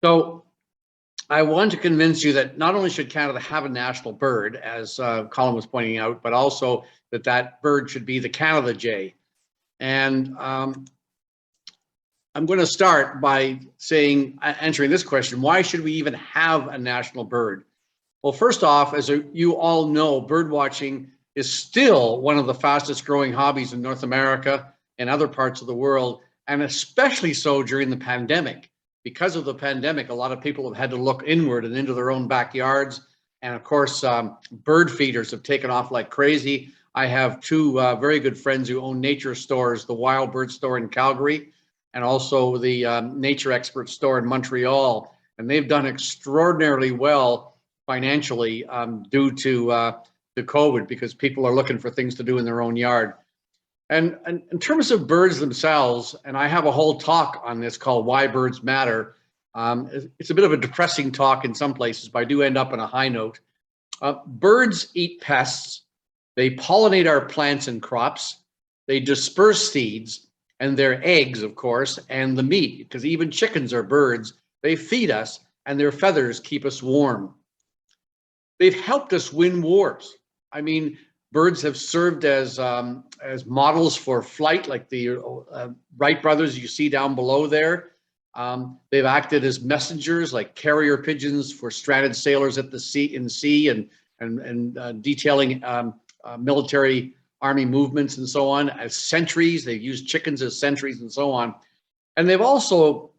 So I want to convince you that not only should Canada have a national bird, as Colin was pointing out, but also that that bird should be the Canada jay. And I'm going to start by answering this question: why should we even have a national bird? Well, first off, as you all know, bird watching is still one of the fastest growing hobbies in North America and other parts of the world, and especially so during the pandemic. Because of the pandemic, a lot of people have had to look inward and into their own backyards. And of course, bird feeders have taken off like crazy. I have two very good friends who own nature stores, the Wild Bird Store in Calgary, and also the Nature Expert Store in Montreal. And they've done extraordinarily well financially due to COVID, because people are looking for things to do in their own yard. And in terms of birds themselves, and I have a whole talk on this called Why Birds Matter. It's a bit of a depressing talk in some places, but I do end up on a high note. Birds eat pests, they pollinate our plants and crops, they disperse seeds and their eggs, of course, and the meat, because even chickens are birds. They feed us, and their feathers keep us warm. They've helped us win wars. I mean, birds have served as models for flight, like the Wright brothers you see down below there. They've acted as messengers, like carrier pigeons for stranded sailors at the sea and detailing military army movements and so on. As sentries, they've used chickens as sentries and so on. And they've also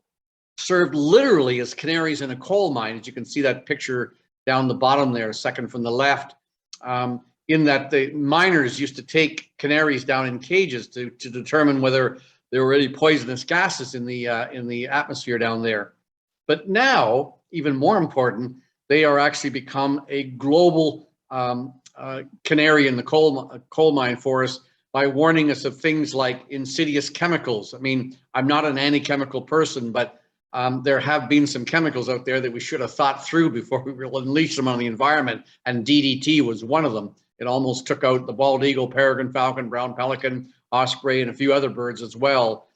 served literally as canaries in a coal mine, as you can see that picture down the bottom there, second from the left. In that the miners used to take canaries down in cages to determine whether there were any poisonous gases in the atmosphere down there. But now, even more important, they are actually become a global canary in the coal mine for us by warning us of things like insidious chemicals. I mean, I'm not an anti-chemical person, but there have been some chemicals out there that we should have thought through before we unleashed them on the environment, and DDT was one of them. It almost took out the bald eagle, peregrine falcon, brown pelican, osprey, and a few other birds as well.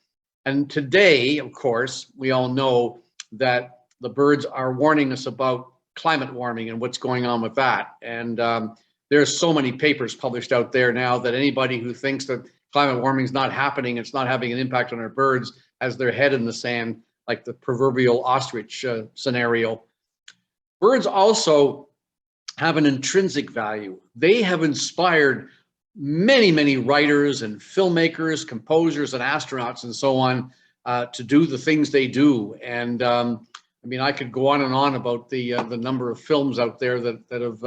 And today, of course, we all know that the birds are warning us about climate warming and what's going on with that. And there's so many papers published out there now that anybody who thinks that climate warming is not happening, it's not having an impact on our birds, has their head in the sand, like the proverbial ostrich scenario. Birds also have an intrinsic value. They have inspired many, many writers and filmmakers, composers and astronauts and so on to do the things they do. And I mean, I could go on and on about the number of films out there that have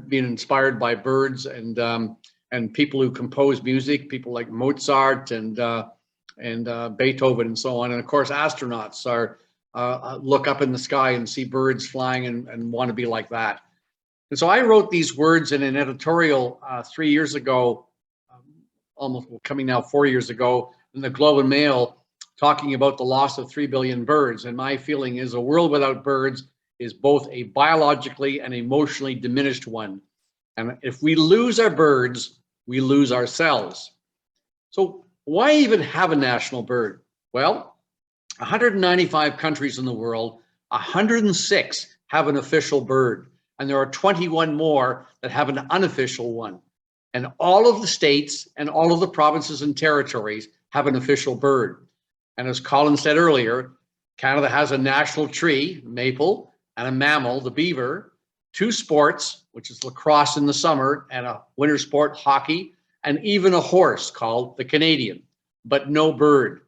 been inspired by birds, and people who compose music, people like Mozart and Beethoven and so on. And of course, astronauts are look up in the sky and see birds flying and want to be like that. And so I wrote these words in an editorial 3 years ago, almost coming now 4 years ago, in the Globe and Mail, talking about the loss of 3 billion birds. And my feeling is a world without birds is both a biologically and emotionally diminished one. And if we lose our birds, we lose ourselves. So why even have a national bird? Well, 195 countries in the world, 106 have an official bird, and there are 21 more that have an unofficial one. And all of the states and all of the provinces and territories have an official bird. And as Colin said earlier, Canada has a national tree, maple, and a mammal, the beaver, 2 sports, which is lacrosse in the summer, and a winter sport, hockey, and even a horse called the Canadian, but no bird.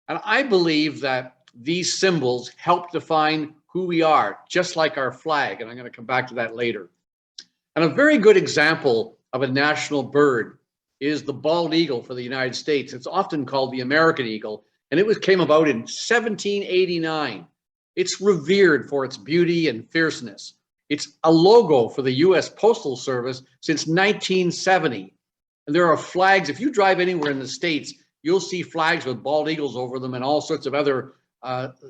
And I believe that these symbols help define who we are, just like our flag. And I'm going to come back to that later. And a very good example of a national bird is the bald eagle for the United States. It's often called the American eagle, and it came about in 1789. It's revered for its beauty and fierceness. It's a logo for the U.S. Postal Service since 1970. And there are flags. If you drive anywhere in the States, you'll see flags with bald eagles over them and all sorts of other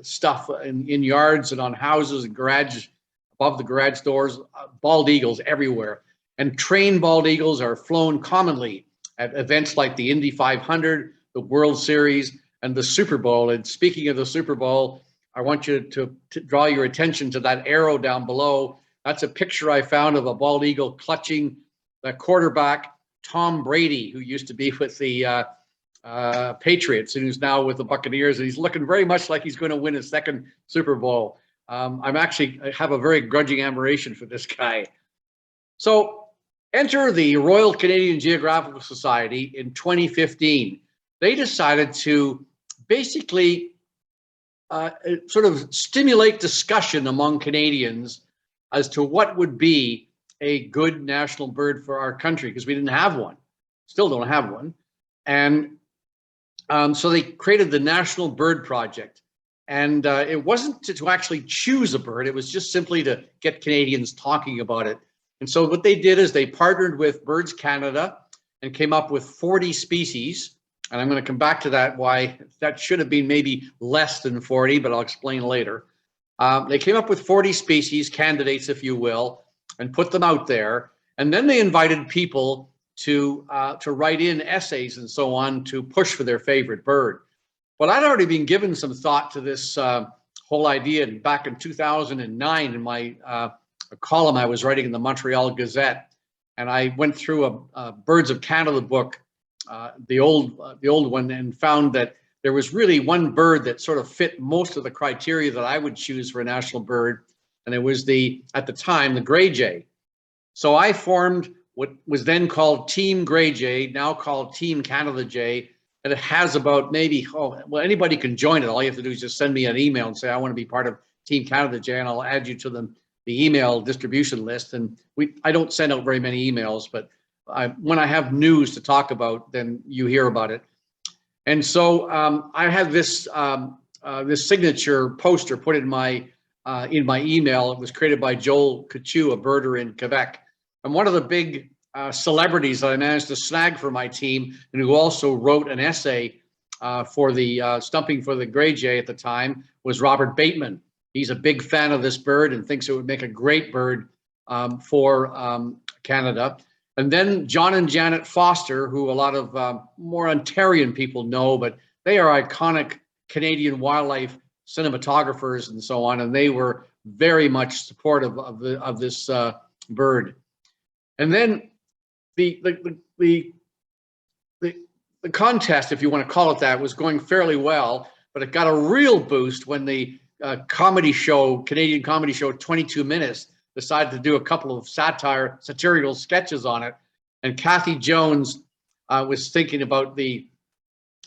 stuff in yards and on houses and garages, above the garage doors, bald eagles everywhere. And trained bald eagles are flown commonly at events like the Indy 500, the World Series, and the Super Bowl. And speaking of the Super Bowl, I want you to draw your attention to that arrow down below. That's a picture I found of a bald eagle clutching the quarterback, Tom Brady, who used to be with the Patriots and who's now with the Buccaneers. And he's looking very much like he's going to win his second Super Bowl. I have a very grudging admiration for this guy. So enter the Royal Canadian Geographical Society in 2015. They decided to basically sort of stimulate discussion among Canadians as to what would be a good national bird for our country, because we didn't have one, still don't have one. And so they created the National Bird Project. And it wasn't to actually choose a bird, it was just simply to get Canadians talking about it. And so what they did is they partnered with Birds Canada and came up with 40 species. And I'm going to come back to that, why that should have been maybe less than 40, but I'll explain later. They came up with 40 species, candidates, if you will, and put them out there. And then they invited people to write in essays and so on to push for their favorite bird. Well, I'd already been given some thought to this whole idea back in 2009 in my a column I was writing in the Montreal Gazette. And I went through a Birds of Canada book, the old one, and found that there was really one bird that sort of fit most of the criteria that I would choose for a national bird. And it was at the time, the gray jay. So I formed what was then called Team Gray Jay, now called Team Canada Jay. And it has about maybe, anybody can join it. All you have to do is just send me an email and say, I want to be part of Team Canada Jay, and I'll add you to the email distribution list. And I don't send out very many emails, but when I have news to talk about, then you hear about it. And so I had this signature poster put in my email. It was created by Joel Coutu, a birder in Quebec. And one of the big celebrities that I managed to snag for my team, and who also wrote an essay for the Stumping for the Gray Jay at the time, was Robert Bateman. He's a big fan of this bird and thinks it would make a great bird for Canada. And then John and Janet Foster, who a lot of more Ontarian people know, but they are iconic Canadian wildlife cinematographers and so on, and they were very much supportive of this bird. And then the contest, if you want to call it that, was going fairly well, but it got a real boost when the Canadian comedy show 22 Minutes decided to do a couple of satirical sketches on it. And Kathy Jones was thinking about the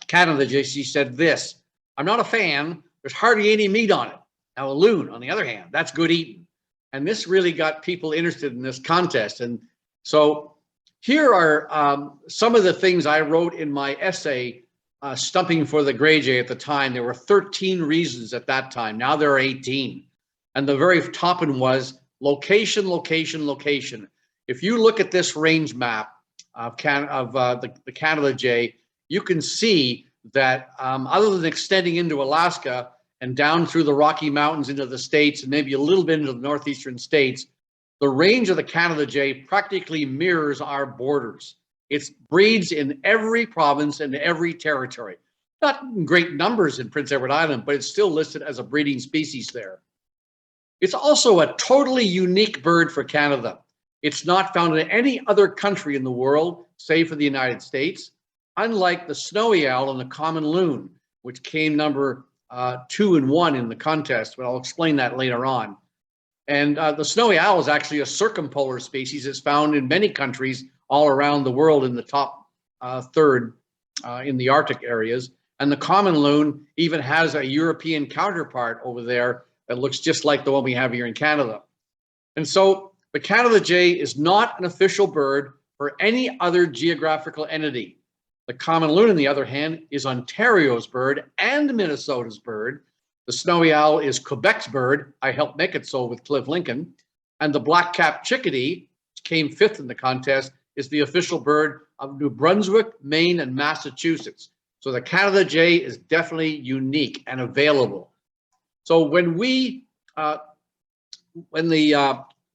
Canada Jay. She said this: "I'm not a fan. There's hardly any meat on it. Now a loon, on the other hand, that's good eating." And this really got people interested in this contest. And so here are some of the things I wrote in my essay, Stumping for the Gray Jay at the time. There were 13 reasons at that time. Now there are 18. And the very top one was location, location, location. If you look at this range map of the Canada Jay, you can see that other than extending into Alaska and down through the Rocky Mountains into the States and maybe a little bit into the northeastern states, the range of the Canada Jay practically mirrors our borders. It breeds in every province and every territory. Not in great numbers in Prince Edward Island, but it's still listed as a breeding species there. It's also a totally unique bird for Canada. It's not found in any other country in the world, save for the United States, unlike the snowy owl and the common loon, which came number 2 and 1 in the contest, but I'll explain that later on. And the snowy owl is actually a circumpolar species. It's found in many countries all around the world in the top third in the Arctic areas. And the common loon even has a European counterpart over there that looks just like the one we have here in Canada. And so the Canada Jay is not an official bird for any other geographical entity. The common loon, on the other hand, is Ontario's bird and Minnesota's bird. The snowy owl is Quebec's bird. I helped make it so with Cliff Lincoln. And the black-capped chickadee, which came 5th in the contest, is the official bird of New Brunswick, Maine, and Massachusetts. So the Canada Jay is definitely unique and available. So when the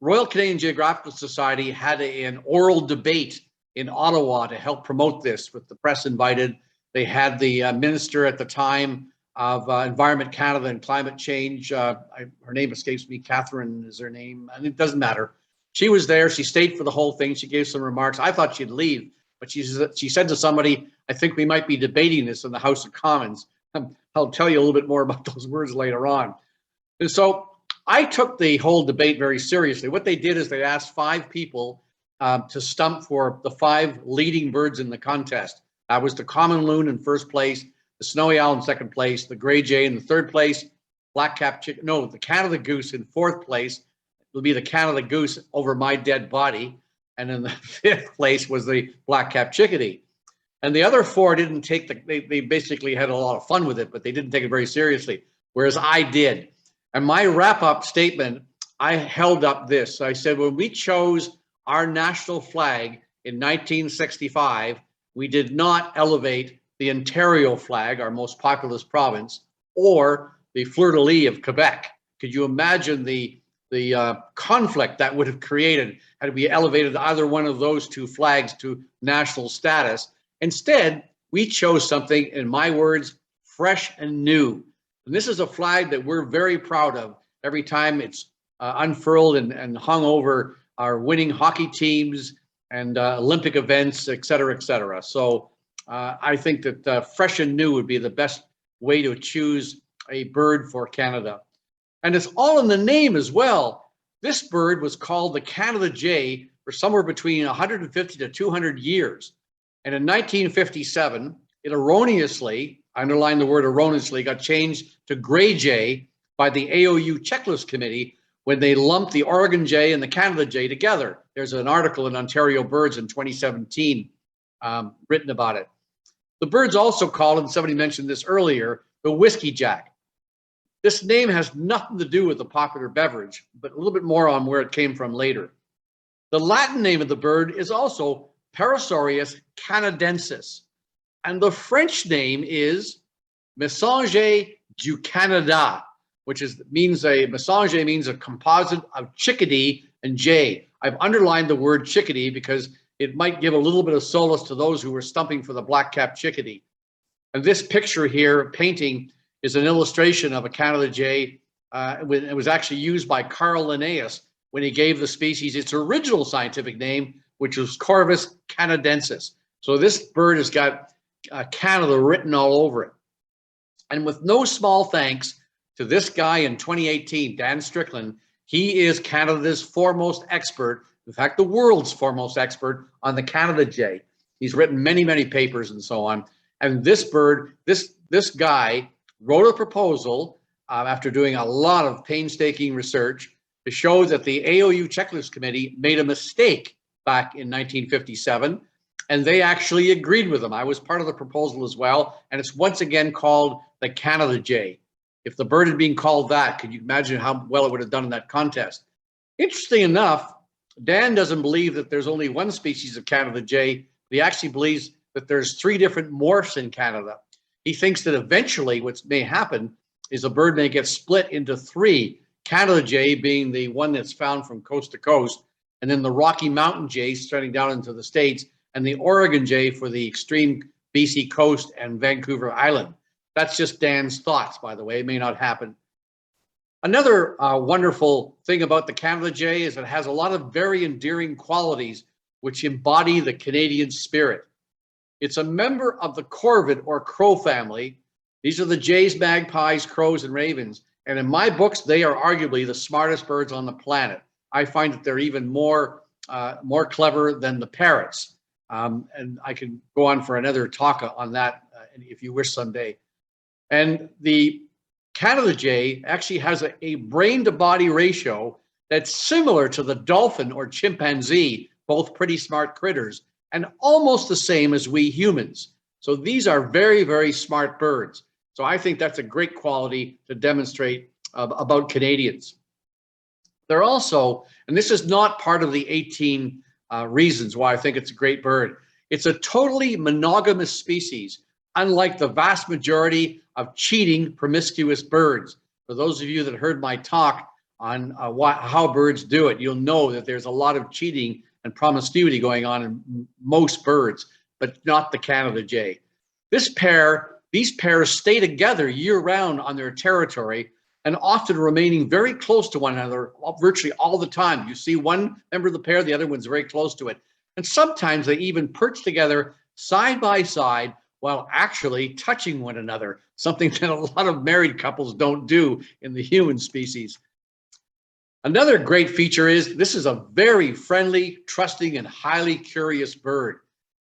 Royal Canadian Geographical Society had an oral debate in Ottawa to help promote this, with the press invited, they had the minister at the time of Environment Canada and climate change. Her name escapes me. Catherine is her name, and it doesn't matter. She was there. She stayed for the whole thing. She gave some remarks. I thought she'd leave, but she said to somebody, I think we might be debating this in the House of Commons. I'll tell you a little bit more about those words later on. And so I took the whole debate very seriously. What they did is they asked 5 people to stump for the 5 leading birds in the contest. That was the common loon in first place, the snowy owl in second place, the gray jay in the third place, black-capped chicken, no, the Canada goose in fourth place. It'll be the Canada goose over my dead body. And in the 5th place was the black-capped chickadee. And the other 4 didn't take they basically had a lot of fun with it, but they didn't take it very seriously, whereas I did. And my wrap-up statement, I held up this. I said, when we chose our national flag in 1965, we did not elevate the Ontario flag, our most populous province, or the fleur-de-lis of Quebec. Could you imagine the conflict that would have created had we elevated either one of those 2 flags to national status? Instead, we chose something, in my words, fresh and new. And this is a flag that we're very proud of every time it's unfurled and hung over our winning hockey teams and Olympic events, et cetera, et cetera. So I think that fresh and new would be the best way to choose a bird for Canada. And it's all in the name as well. This bird was called the Canada jay for somewhere between 150 to 200 years. And in 1957, it erroneously, I underline the word erroneously, got changed to gray jay by the AOU checklist committee when they lumped the Oregon jay and the Canada jay together. There's an article in Ontario Birds in 2017 written about it. The bird's also called, and somebody mentioned this earlier, the whiskey jack. This name has nothing to do with the popular beverage, but a little bit more on where it came from later. The Latin name of the bird is also Parasaurus canadensis, and the French name is Messager du Canada, which means a composite of chickadee and jay. I've underlined the word chickadee because it might give a little bit of solace to those who were stumping for the black-capped chickadee. And this picture here, painting, is an illustration of a Canada jay. It was actually used by Carl Linnaeus when he gave the species its original scientific name, which was Corvus canadensis. So this bird has got Canada written all over it. And with no small thanks to this guy in 2018, Dan Strickland, he is Canada's foremost expert, in fact, the world's foremost expert on the Canada jay. He's written many, many papers and so on. And this bird, this guy wrote a proposal after doing a lot of painstaking research to show that the AOU checklist committee made a mistake back in 1957, and they actually agreed with him. I was part of the proposal as well, and it's once again called the Canada jay. If the bird had been called that, could you imagine how well it would have done in that contest? Interesting enough, Dan doesn't believe that there's only one species of Canada jay. He actually believes that there's 3 different morphs in Canada. He thinks that eventually what may happen is a bird may get split into 3, Canada jay being the one that's found from coast to coast, and then the Rocky Mountain jay spreading down into the States, and the Oregon jay for the extreme BC coast and Vancouver Island. That's just Dan's thoughts, by the way. It may not happen. Another wonderful thing about the Canada jay is it has a lot of very endearing qualities which embody the Canadian spirit. It's a member of the corvid or crow family. These are the jays, magpies, crows, and ravens. And in my books, they are arguably the smartest birds on the planet. I find that they're even more clever than the parrots. And I can go on for another talk on that if you wish someday. And the Canada jay actually has a brain-to-body ratio that's similar to the dolphin or chimpanzee, both pretty smart critters, and almost the same as we humans. So these are very, very smart birds. So I think that's a great quality to demonstrate about Canadians. They're also, and this is not part of the 18 reasons why I think it's a great bird. It's a totally monogamous species, unlike the vast majority of cheating, promiscuous birds. For those of you that heard my talk on how birds do it, you'll know that there's a lot of cheating and promiscuity going on in most birds, but not the Canada jay. This pair These pairs stay together year-round on their territory and often remaining very close to one another virtually all the time. You see one member of the pair, the other one's very close to it. And sometimes they even perch together side by side while actually touching one another, something that a lot of married couples don't do in the human species. Another great feature is this is a very friendly, trusting, and highly curious bird.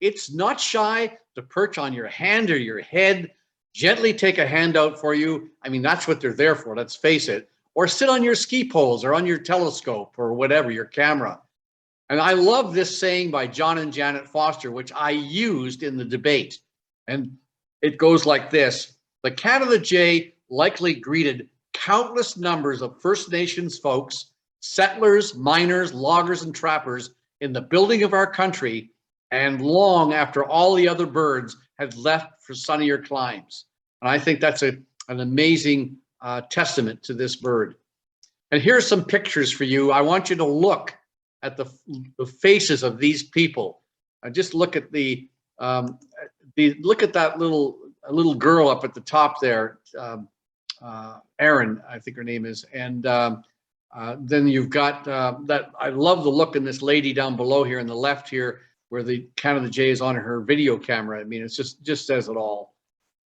It's not shy to perch on your hand or your head, gently take a hand out for you. I mean, that's what they're there for, let's face it. Or sit on your ski poles or on your telescope or whatever, your camera. And I love this saying by John and Janet Foster, which I used in the debate. And it goes like this: the Canada Jay likely greeted countless numbers of First Nations folks, settlers, miners, loggers, and trappers in the building of our country, and long after all the other birds had left for sunnier climes. And I think that's an amazing testament to this bird. And here's some pictures for you. I want you to look at the faces of these people. Just look at look at that little girl up at the top there, Erin, I think her name is, and then you've got that. I love the look in this lady down below here on the left here, where the Canada Jay is on her video camera. I mean, it's just says it all.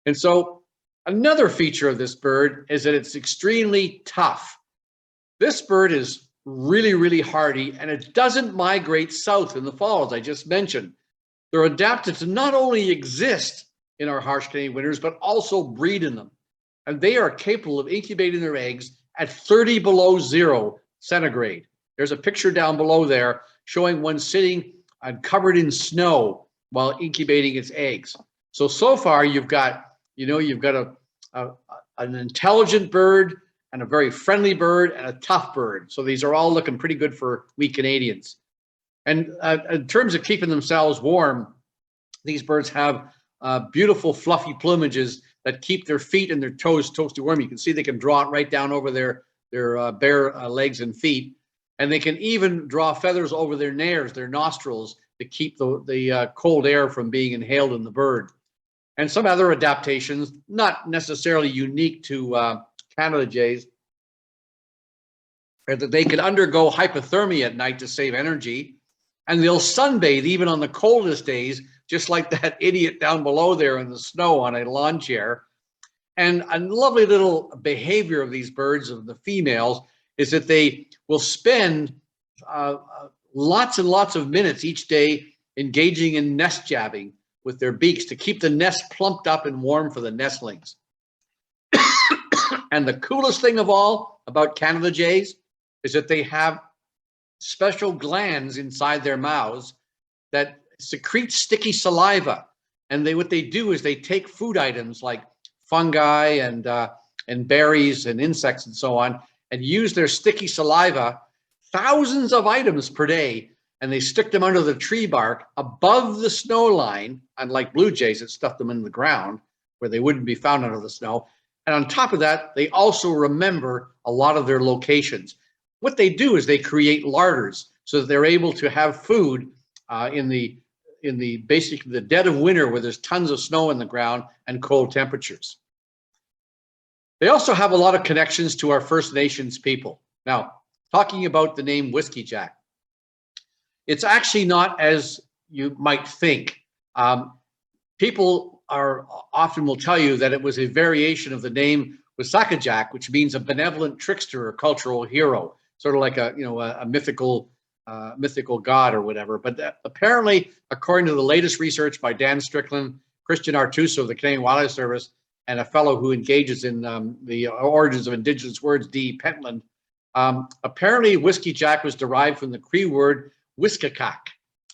And so another feature of this bird is that it's extremely tough. This bird is really, really hardy, and it doesn't migrate south in the fall, as I just mentioned. They're adapted to not only exist in our harsh Canadian winters, but also breed in them. And they are capable of incubating their eggs at 30 below zero centigrade. There's a picture down below there showing one sitting covered in snow while incubating its eggs. So far you've got an intelligent bird and a very friendly bird and a tough bird. So these are all looking pretty good for we Canadians. And in terms of keeping themselves warm, these birds have beautiful fluffy plumages that keep their feet and their toes toasty warm. You can see they can draw it right down over their bare legs and feet. And they can even draw feathers over their nares, their nostrils, to keep the cold air from being inhaled in the bird. And some other adaptations, not necessarily unique to Canada Jays, are that they can undergo hypothermia at night to save energy. And they'll sunbathe even on the coldest days, just like that idiot down below there in the snow on a lawn chair. And a lovely little behavior of these birds, of the females, is that they will spend lots and lots of minutes each day engaging in nest jabbing with their beaks to keep the nest plumped up and warm for the nestlings. And the coolest thing of all about Canada Jays is that they have special glands inside their mouths that secrete sticky saliva. And what they do is they take food items like fungi and berries and insects and so on, and use their sticky saliva, thousands of items per day, and they stick them under the tree bark above the snow line, unlike blue jays that stuff them in the ground where they wouldn't be found under the snow. And on top of that, they also remember a lot of their locations. What they do is they create larders so that they're able to have food in the basically the dead of winter, where there's tons of snow in the ground and cold temperatures. They also have a lot of connections to our First Nations people. Now, talking about the name Whiskey Jack, it's actually not as you might think. People often will tell you that it was a variation of the name Wissahickon, which means a benevolent trickster or cultural hero, sort of like a mythical god or whatever. But apparently, according to the latest research by Dan Strickland, Christian Artuso of the Canadian Wildlife Service, and a fellow who engages in the origins of Indigenous words, D. Pentland, apparently Whiskey Jack was derived from the Cree word Wiskakak.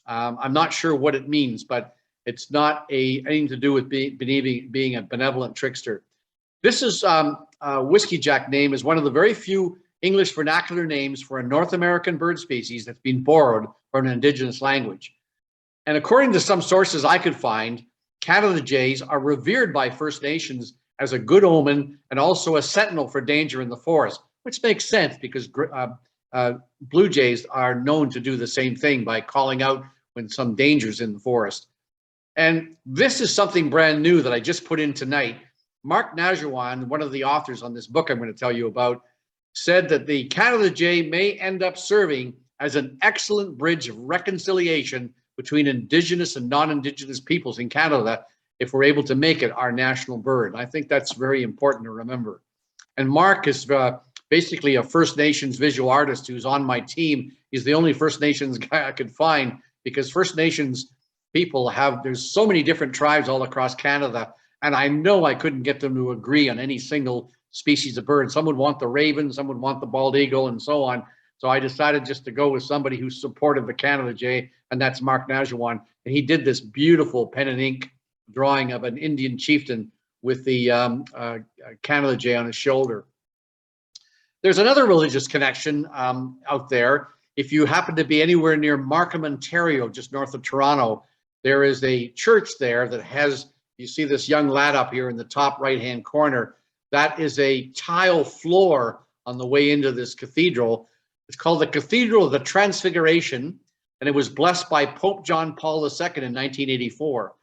I'm not sure what it means, but it's not anything to do with being a benevolent trickster. This is Whiskey Jack name is one of the very few English vernacular names for a North American bird species that's been borrowed from an Indigenous language. And according to some sources I could find, Canada Jays are revered by First Nations as a good omen and also a sentinel for danger in the forest, which makes sense because blue jays are known to do the same thing by calling out when some danger's in the forest. And this is something brand new that I just put in tonight. Mark Najuan, one of the authors on this book I'm going to tell you about, said that the Canada Jay may end up serving as an excellent bridge of reconciliation between Indigenous and non-Indigenous peoples in Canada if we're able to make it our national bird. I think that's very important to remember. And Mark is basically a First Nations visual artist who's on my team. He's the only First Nations guy I could find, because First Nations people there's so many different tribes all across Canada, and I know I couldn't get them to agree on any single species of bird. Some would want the raven, some would want the bald eagle, and so on. So I decided just to go with somebody who supported the Canada Jay, and that's Mark Najuan. And he did this beautiful pen and ink drawing of an Indian chieftain with the Canada Jay on his shoulder. There's another religious connection out there. If you happen to be anywhere near Markham, Ontario, just north of Toronto, there is a church there that has, you see this young lad up here in the top right-hand corner, that is a tile floor on the way into this cathedral. It's called the Cathedral of the Transfiguration, and it was blessed by Pope John Paul II in 1984.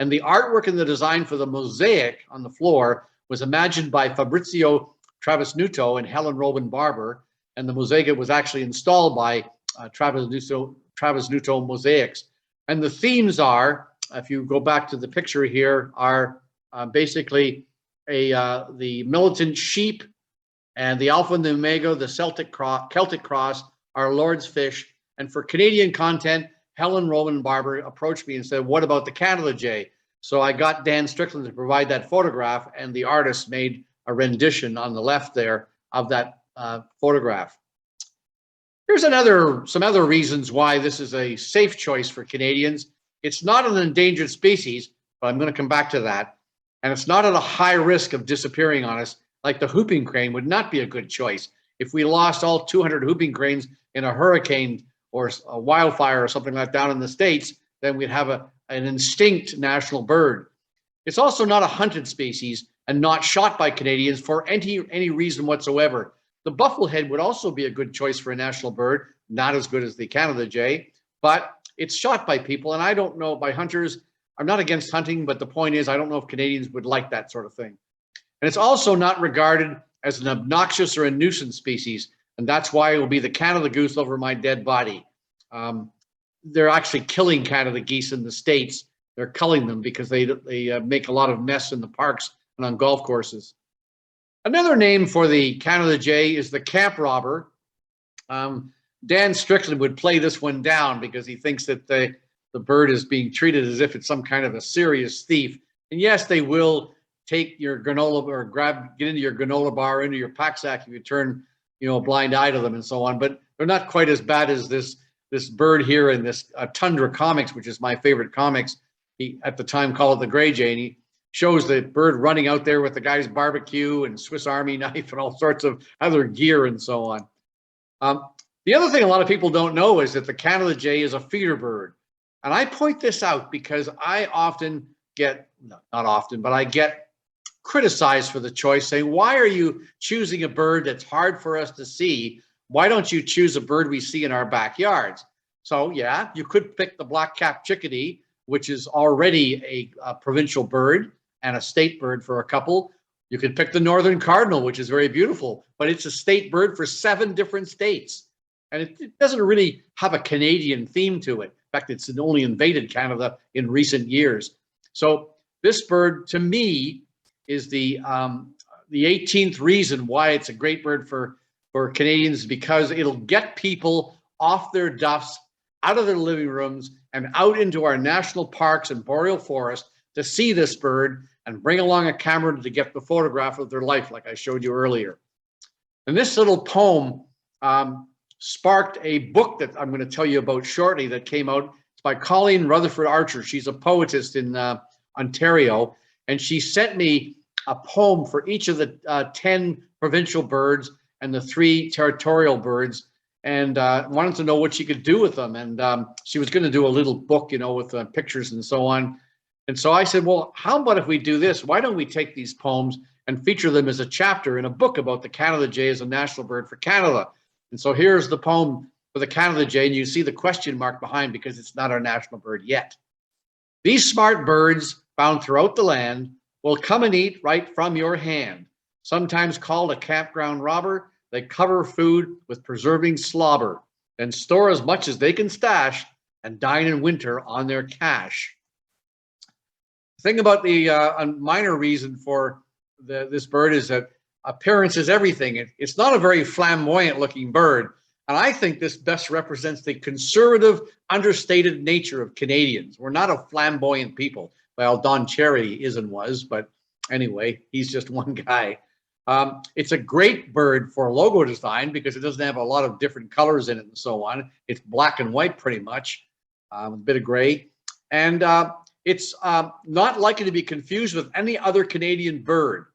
And the artwork and the design for the mosaic on the floor was imagined by Fabrizio Travisnuto and Helen Robin Barber, and the mosaic was actually installed by Travisnuto Mosaics. And the themes are, if you go back to the picture here, are basically the militant sheep and the Alpha and the Omega, the Celtic cross, our Lord's fish. And for Canadian content, Helen Roman Barber approached me and said, what about the Canada Jay? So I got Dan Strickland to provide that photograph, and the artist made a rendition on the left there of that photograph. Here's some other reasons why this is a safe choice for Canadians. It's not an endangered species, but I'm going to come back to that. And it's not at a high risk of disappearing on us, like the whooping crane would not be a good choice. If we lost all 200 whooping cranes in a hurricane or a wildfire or something like that down in the States, then we'd have an extinct national bird. It's also not a hunted species and not shot by Canadians for any reason whatsoever. The bufflehead would also be a good choice for a national bird, not as good as the Canada Jay, but it's shot by people, and I don't know, by hunters. I'm not against hunting, but the point is I don't know if Canadians would like that sort of thing. And it's also not regarded as an obnoxious or a nuisance species, and that's why it will be the Canada goose over my dead body. They're actually killing Canada geese in the States. They're culling them because they make a lot of mess in the parks and on golf courses. Another name for the Canada Jay is the camp robber. Dan Strickland would play this one down because he thinks that the bird is being treated as if it's some kind of a serious thief. And yes, they will take your granola or get into your granola bar, into your pack sack if you turn, a blind eye to them and so on. But they're not quite as bad as this bird here in this Tundra Comics, which is my favorite comics. He at the time called it the Gray Jay, and he shows the bird running out there with the guy's barbecue and Swiss Army knife and all sorts of other gear and so on. The other thing a lot of people don't know is that the Canada Jay is a feeder bird. And I point this out because I often get, not often, but I get criticized for the choice, saying, why are you choosing a bird that's hard for us to see? Why don't you choose a bird we see in our backyards? So yeah, you could pick the black-capped chickadee, which is already a provincial bird and a state bird for a couple. You could pick the northern cardinal, which is very beautiful, but it's a state bird for 7 different states. And it doesn't really have a Canadian theme to it. In fact, it's only invaded Canada in recent years. So this bird, to me, is the 18th reason why it's a great bird for Canadians, because it'll get people off their duffs, out of their living rooms, and out into our national parks and boreal forest to see this bird and bring along a camera to get the photograph of their life, like I showed you earlier. And this little poem sparked a book that I'm going to tell you about shortly that came out. It's by Colleen Rutherford Archer. She's a poetess in Ontario, and she sent me a poem for each of the 10 provincial birds and the 3 territorial birds, and wanted to know what she could do with them. And she was going to do a little book, with pictures and so on. And so I said, well, how about if we do this? Why don't we take these poems and feature them as a chapter in a book about the Canada Jay as a national bird for Canada? And so here's the poem for the Canada Jay, and you see the question mark behind because it's not our national bird yet. These smart birds found throughout the land will come and eat right from your hand. Sometimes called a campground robber, they cover food with preserving slobber, then store as much as they can stash and dine in winter on their cash. The thing about the minor reason for this bird is that appearance is everything. It's not a very flamboyant looking bird. And I think this best represents the conservative, understated nature of Canadians. We're not a flamboyant people. Well, Don Cherry is and was, but anyway, he's just one guy. It's a great bird for logo design because it doesn't have a lot of different colors in it and so on. It's black and white pretty much, a bit of gray. And it's not likely to be confused with any other Canadian bird.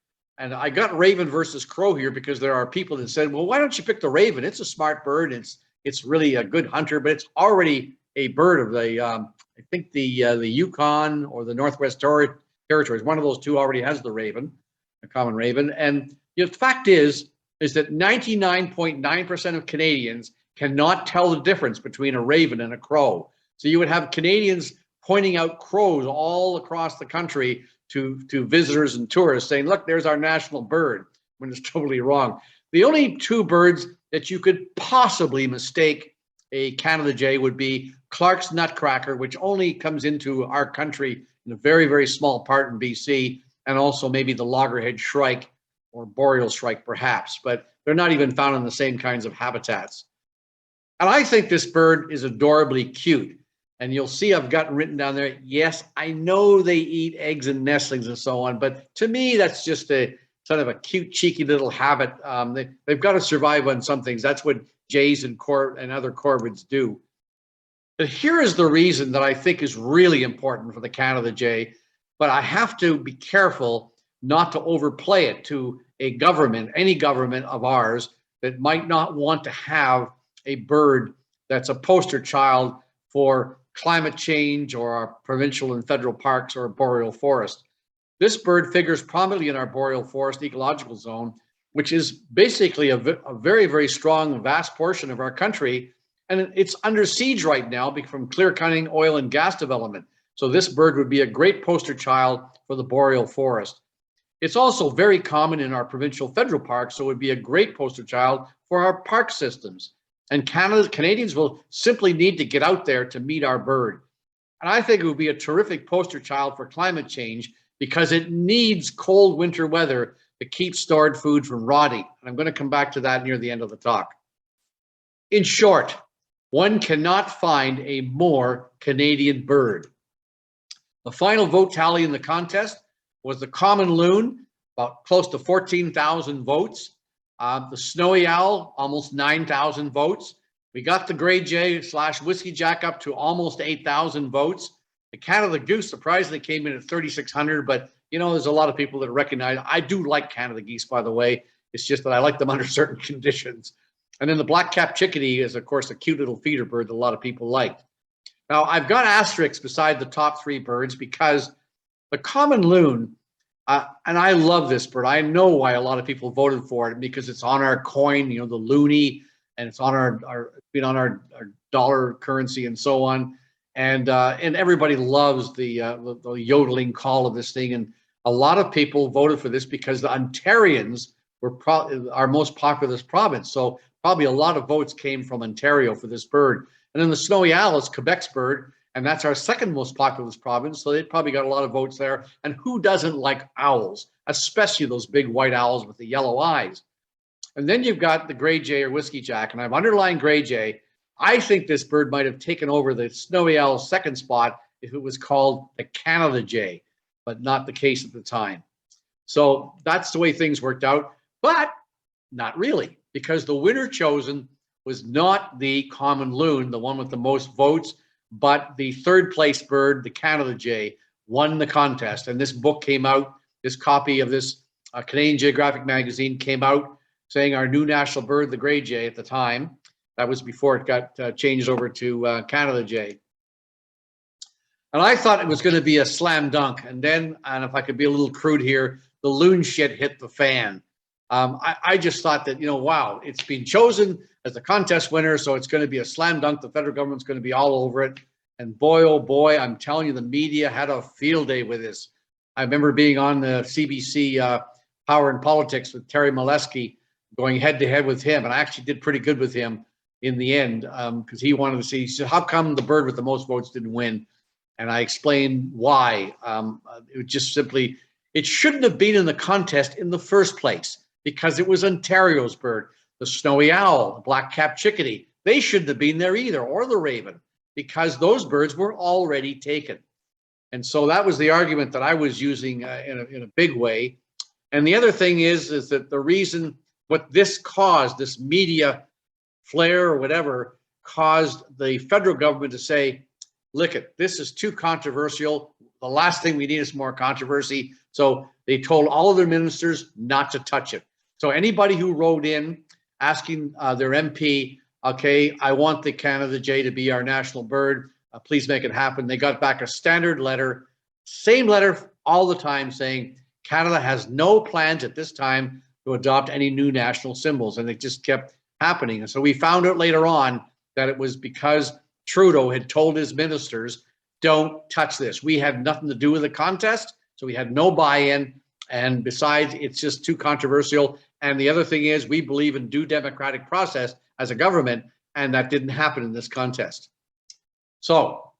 And I got raven versus crow here because there are people that said, well, why don't you pick the raven? It's a smart bird. It's really a good hunter, but it's already a bird of the, I think the Yukon or the Northwest Territories. One of those two already has the raven, a common raven. And the fact is that 99.9% of Canadians cannot tell the difference between a raven and a crow. So you would have Canadians pointing out crows all across the country to visitors and tourists saying, look, there's our national bird, when it's totally wrong. The only two birds that you could possibly mistake a Canada jay would be Clark's nutcracker, which only comes into our country in a very, very small part in BC, and also maybe the loggerhead shrike or boreal shrike perhaps, but they're not even found in the same kinds of habitats. And I think this bird is adorably cute. And you'll see I've got written down there, yes, I know they eat eggs and nestlings and so on, but to me, that's just a sort of a cute, cheeky little habit. They've got to survive on some things. That's what jays and other corvids do. But here is the reason that I think is really important for the Canada jay, but I have to be careful not to overplay it to a government, any government of ours, that might not want to have a bird that's a poster child for climate change or our provincial and federal parks or boreal forest. This bird figures prominently in our boreal forest ecological zone, which is basically a very, very strong, vast portion of our country. And it's under siege right now from clear cutting, oil and gas development. So this bird would be a great poster child for the boreal forest. It's also very common in our provincial federal parks, so it would be a great poster child for our park systems. And Canadians will simply need to get out there to meet our bird. And I think it would be a terrific poster child for climate change because it needs cold winter weather to keep stored food from rotting. And I'm going to come back to that near the end of the talk. In short, one cannot find a more Canadian bird. The final vote tally in the contest was the common loon, about close to 14,000 votes. The snowy owl, almost 9,000 votes. We got the gray jay / whiskey jack up to almost 8,000 votes. The Canada goose surprisingly came in at 3,600, but you know, there's a lot of people that recognize. I do like Canada geese, by the way. It's just that I like them under certain conditions. And then the black-capped chickadee is, of course, a cute little feeder bird that a lot of people liked. Now, I've got asterisks beside the top three birds because the common loon, and I love this bird. I know why a lot of people voted for it because it's on our coin, you know, the loonie, and it's on our dollar currency and so on. And everybody loves the yodeling call of this thing. And a lot of people voted for this because the Ontarians were our most populous province. So probably a lot of votes came from Ontario for this bird. And then the snowy owl is Quebec's bird. And that's our second most populous province. So they probably got a lot of votes there. And who doesn't like owls, especially those big white owls with the yellow eyes? And then you've got the gray jay or whiskey jack. And I've underlined gray jay. I think this bird might have taken over the snowy owl's second spot if it was called the Canada jay, but not the case at the time. So that's the way things worked out. But not really, because the winner chosen was not the common loon, the one with the most votes, but the third place bird, the Canada jay, won the contest. And this book came out, this copy of this Canadian Geographic magazine came out saying our new national bird, the gray jay at the time. That was before it got changed over to Canada jay. And I thought it was going to be a slam dunk. And then, and if I could be a little crude here, the loon shit hit the fan. I just thought that, you know, wow, it's been chosen as the contest winner, so it's going to be a slam dunk. The federal government's going to be all over it. And boy, oh boy, I'm telling you, the media had a field day with this. I remember being on the CBC Power and Politics with Terry Molesky, going head to head with him. And I actually did pretty good with him in the end, because he wanted to see, he said, how come the bird with the most votes didn't win? And I explained why. It was just simply, it shouldn't have been in the contest in the first place, because it was Ontario's bird. The snowy owl, the black-capped chickadee, they shouldn't have been there either, or the raven, because those birds were already taken. And so that was the argument that I was using in a big way. And the other thing is that the reason what this caused, this media flare or whatever, caused the federal government to say, look, this is too controversial. The last thing we need is more controversy. So they told all of their ministers not to touch it. So anybody who wrote in asking their MP, okay, I want the Canada jay to be our national bird, please make it happen. They got back a standard letter, same letter all the time, saying Canada has no plans at this time to adopt any new national symbols. And it just kept happening. And so we found out later on that it was because Trudeau had told his ministers, don't touch this. We had nothing to do with the contest, so we had no buy-in. And besides, it's just too controversial. And the other thing is, we believe in due democratic process as a government, and that didn't happen in this contest. So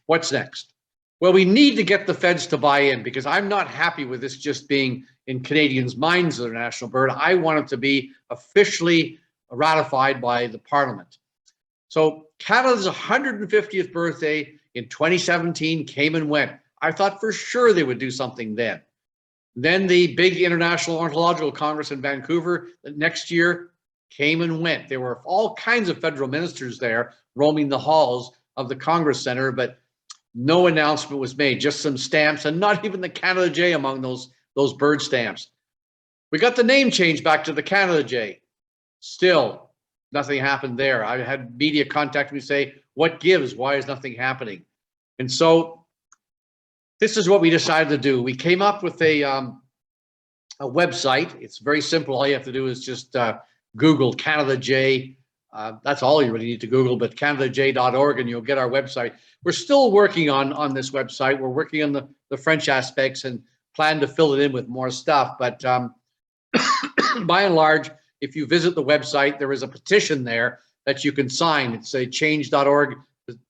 what's next? Well, we need to get the feds to buy in, because I'm not happy with this just being in Canadians' minds as their national bird. I want it to be officially ratified by the Parliament. So Canada's 150th birthday in 2017 came and went. I thought for sure they would do something then. Then the big International Ornithological Congress in Vancouver next year came and went. There were all kinds of federal ministers there roaming the halls of the Congress Center, but no announcement was made, just some stamps, and not even the Canada jay among those bird stamps. We got the name changed back to the Canada jay. Still, nothing happened there. I had media contact me say, what gives? Why is nothing happening? And so this is what we decided to do. We came up with a website. It's very simple. All you have to do is just Google Canada jay. That's all you really need to Google, but canadajay.org, and you'll get our website. We're still working on this website. We're working on the French aspects and plan to fill it in with more stuff. But by and large, if you visit the website, there is a petition there that you can sign. It's a change.org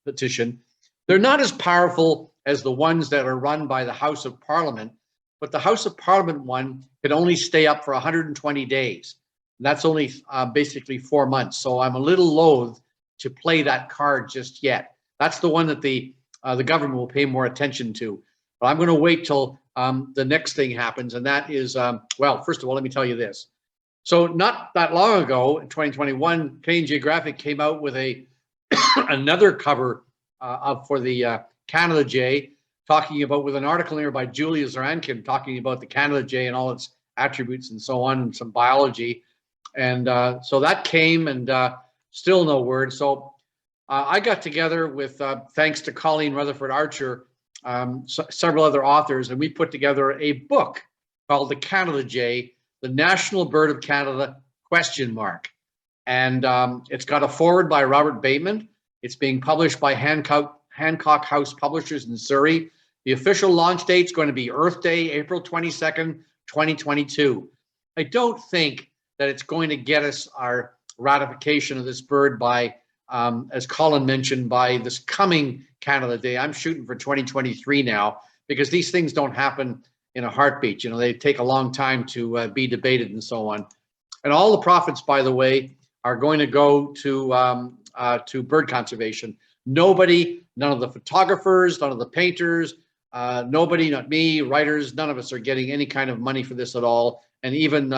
petition. They're not as powerful as the ones that are run by the House of Parliament, but the House of Parliament one can only stay up for 120 days. And that's only basically 4 months. So I'm a little loath to play that card just yet. That's the one that the government will pay more attention to. But I'm going to wait till the next thing happens. And that is, well, first of all, let me tell you this. So not that long ago, in 2021, Canadian Geographic came out with another cover for the Canada jay, talking about, with an article here by Julia Zarankin, talking about the Canada jay and all its attributes and so on, and some biology. And so that came, and still no word. So I got together with, thanks to Colleen Rutherford Archer, several other authors, and we put together a book called The Canada Jay, the National Bird of Canada, ? And it's got a foreword by Robert Bateman. It's being published by Hancock House Publishers in Surrey. The official launch date is going to be Earth Day, April 22nd, 2022. I don't think that it's going to get us our ratification of this bird by, as Colin mentioned, by this coming Canada Day. I'm shooting for 2023 now, because these things don't happen in a heartbeat. You know, they take a long time to be debated and so on. And all the profits, by the way, are going to go to bird conservation. Nobody, none of the photographers, none of the painters, nobody, not me, writers, none of us are getting any kind of money for this at all. And even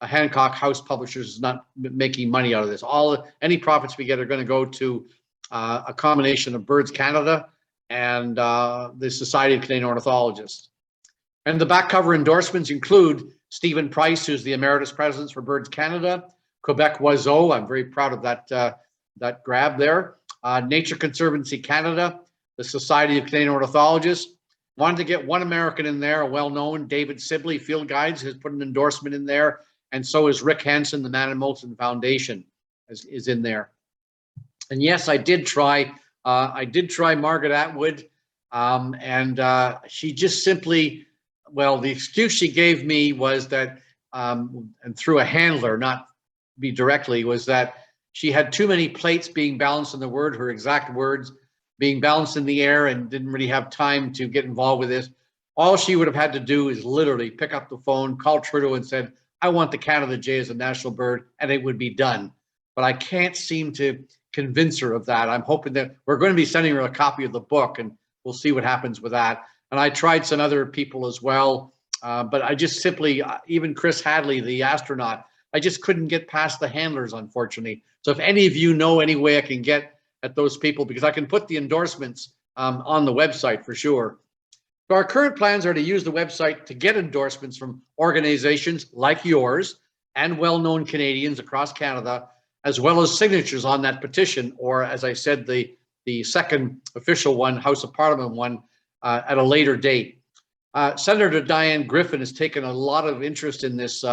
Hancock House Publishers is not making money out of this. Any profits we get are going to go to a combination of Birds Canada and the Society of Canadian Ornithologists. And the back cover endorsements include Stephen Price, who's the Emeritus President for Birds Canada, Quebec Oiseau, I'm very proud of that grab there, Nature Conservancy Canada, the Society of Canadian Ornithologists. Wanted to get one American in there, a well-known David Sibley, Field Guides, has put an endorsement in there, and so is Rick Hansen, the Man and Molson Foundation is in there. And yes, I did try I did try Margaret Atwood, and she just simply, well, the excuse she gave me was that, and through a handler, not me directly, was that she had too many plates being balanced in the word, her exact words being balanced in the air, and didn't really have time to get involved with this. All she would have had to do is literally pick up the phone, call Trudeau and said, I want the Canada jay as a national bird, and it would be done. But I can't seem to convince her of that. I'm hoping that we're going to be sending her a copy of the book, and we'll see what happens with that. And I tried some other people as well, but I just simply, even Chris Hadley, the astronaut, I just couldn't get past the handlers, unfortunately. So if any of you know any way I can get at those people, because I can put the endorsements on the website for sure. So our current plans are to use the website to get endorsements from organizations like yours and well-known Canadians across Canada, as well as signatures on that petition, or as I said, the second official one, House of Parliament one, at a later date. Senator Diane Griffin has taken a lot of interest in this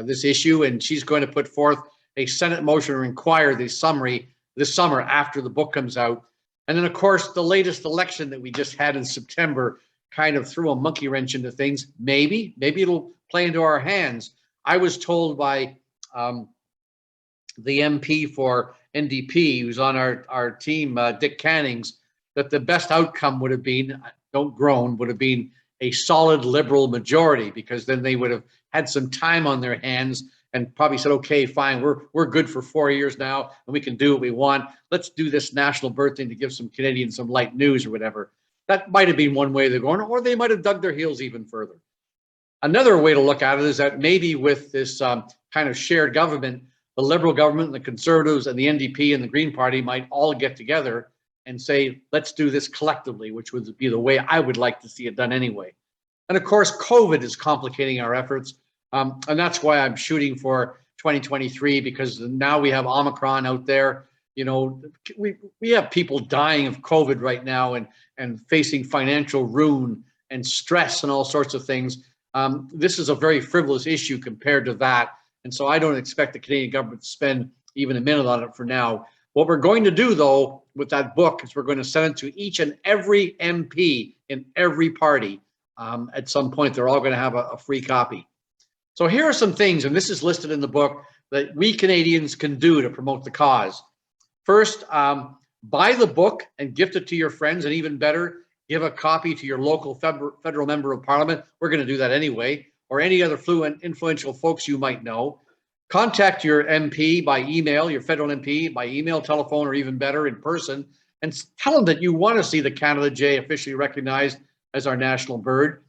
this issue, and she's going to put forth a Senate motion to inquire the summary this summer after the book comes out. And then, of course, the latest election that we just had in September kind of threw a monkey wrench into things. Maybe it'll play into our hands. I was told by the MP for NDP, who's on our team, Dick Cannings, that the best outcome would have been, don't groan, would have been a solid Liberal majority, because then they would have had some time on their hands and probably said, okay, fine, we're good for 4 years now, and we can do what we want. Let's do this national bird thing to give some Canadians some light news or whatever. That might have been one way they're going, or they might have dug their heels even further. Another way to look at it is that maybe with this kind of shared government, the Liberal government and the Conservatives and the NDP and the Green Party might all get together and say, let's do this collectively, which would be the way I would like to see it done anyway. And of course, COVID is complicating our efforts. And that's why I'm shooting for 2023, because now we have Omicron out there. You know, we have people dying of COVID right now and facing financial ruin and stress and all sorts of things. This is a very frivolous issue compared to that. And so I don't expect the Canadian government to spend even a minute on it for now. What we're going to do, though, with that book is we're going to send it to each and every MP in every party. At some point, they're all going to have a free copy. So here are some things, and this is listed in the book, that we Canadians can do to promote the cause. First, buy the book and gift it to your friends, and even better, give a copy to your local federal member of parliament. We're going to do that anyway, or any other influential folks you might know. Contact your MP by email, your federal MP by email, telephone, or even better, in person, and tell them that you want to see the Canada jay officially recognized as our national bird,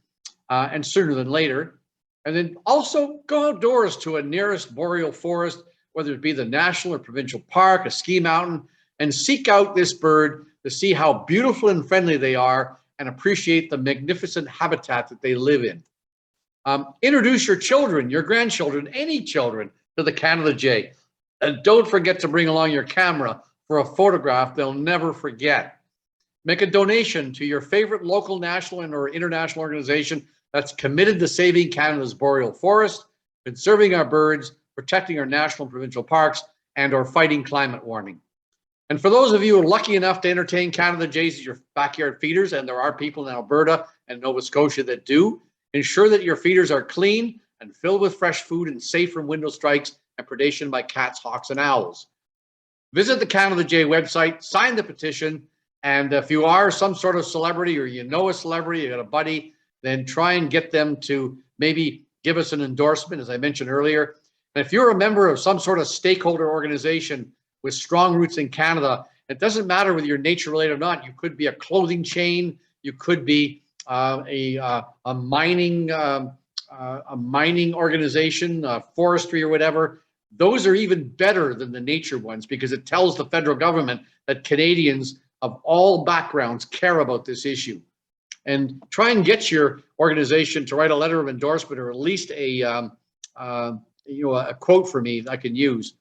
and sooner than later. And then also go outdoors to a nearest boreal forest, whether it be the national or provincial park, a ski mountain, and seek out this bird to see how beautiful and friendly they are and appreciate the magnificent habitat that they live in. Introduce your children, your grandchildren, any children to the Canada jay. And don't forget to bring along your camera for a photograph they'll never forget. Make a donation to your favorite local, national, and or international organization that's committed to saving Canada's boreal forest, conserving our birds, protecting our national and provincial parks, and or fighting climate warming. And for those of you who are lucky enough to entertain Canada jays as your backyard feeders, and there are people in Alberta and Nova Scotia that do, ensure that your feeders are clean and filled with fresh food and safe from window strikes and predation by cats, hawks, and owls. Visit the Canada Jay website, sign the petition, and if you are some sort of celebrity or you know a celebrity, you got a buddy, then try and get them to maybe give us an endorsement, as I mentioned earlier. And if you're a member of some sort of stakeholder organization with strong roots in Canada, it doesn't matter whether you're nature related or not. You could be a clothing chain, you could be a mining organization, forestry or whatever. Those are even better than the nature ones, because it tells the federal government that Canadians of all backgrounds care about this issue. And try and get your organization to write a letter of endorsement, or at least a quote for me that I can use.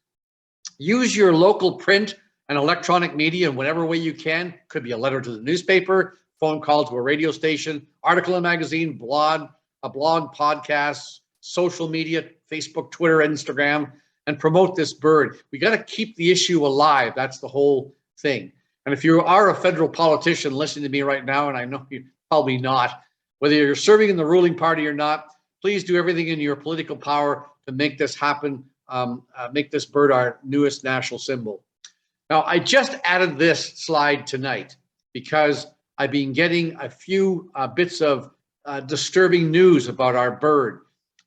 Use your local print and electronic media in whatever way you can. Could be a letter to the newspaper, phone call to a radio station, article in a magazine, a blog, podcasts, social media, Facebook, Twitter, Instagram, and promote this bird. We got to keep the issue alive. That's the whole thing. And if you are a federal politician listening to me right now, and I know you're probably not, whether you're serving in the ruling party or not, please do everything in your political power to make this happen, make this bird our newest national symbol. Now, I just added this slide tonight because I've been getting a few bits of disturbing news about our bird.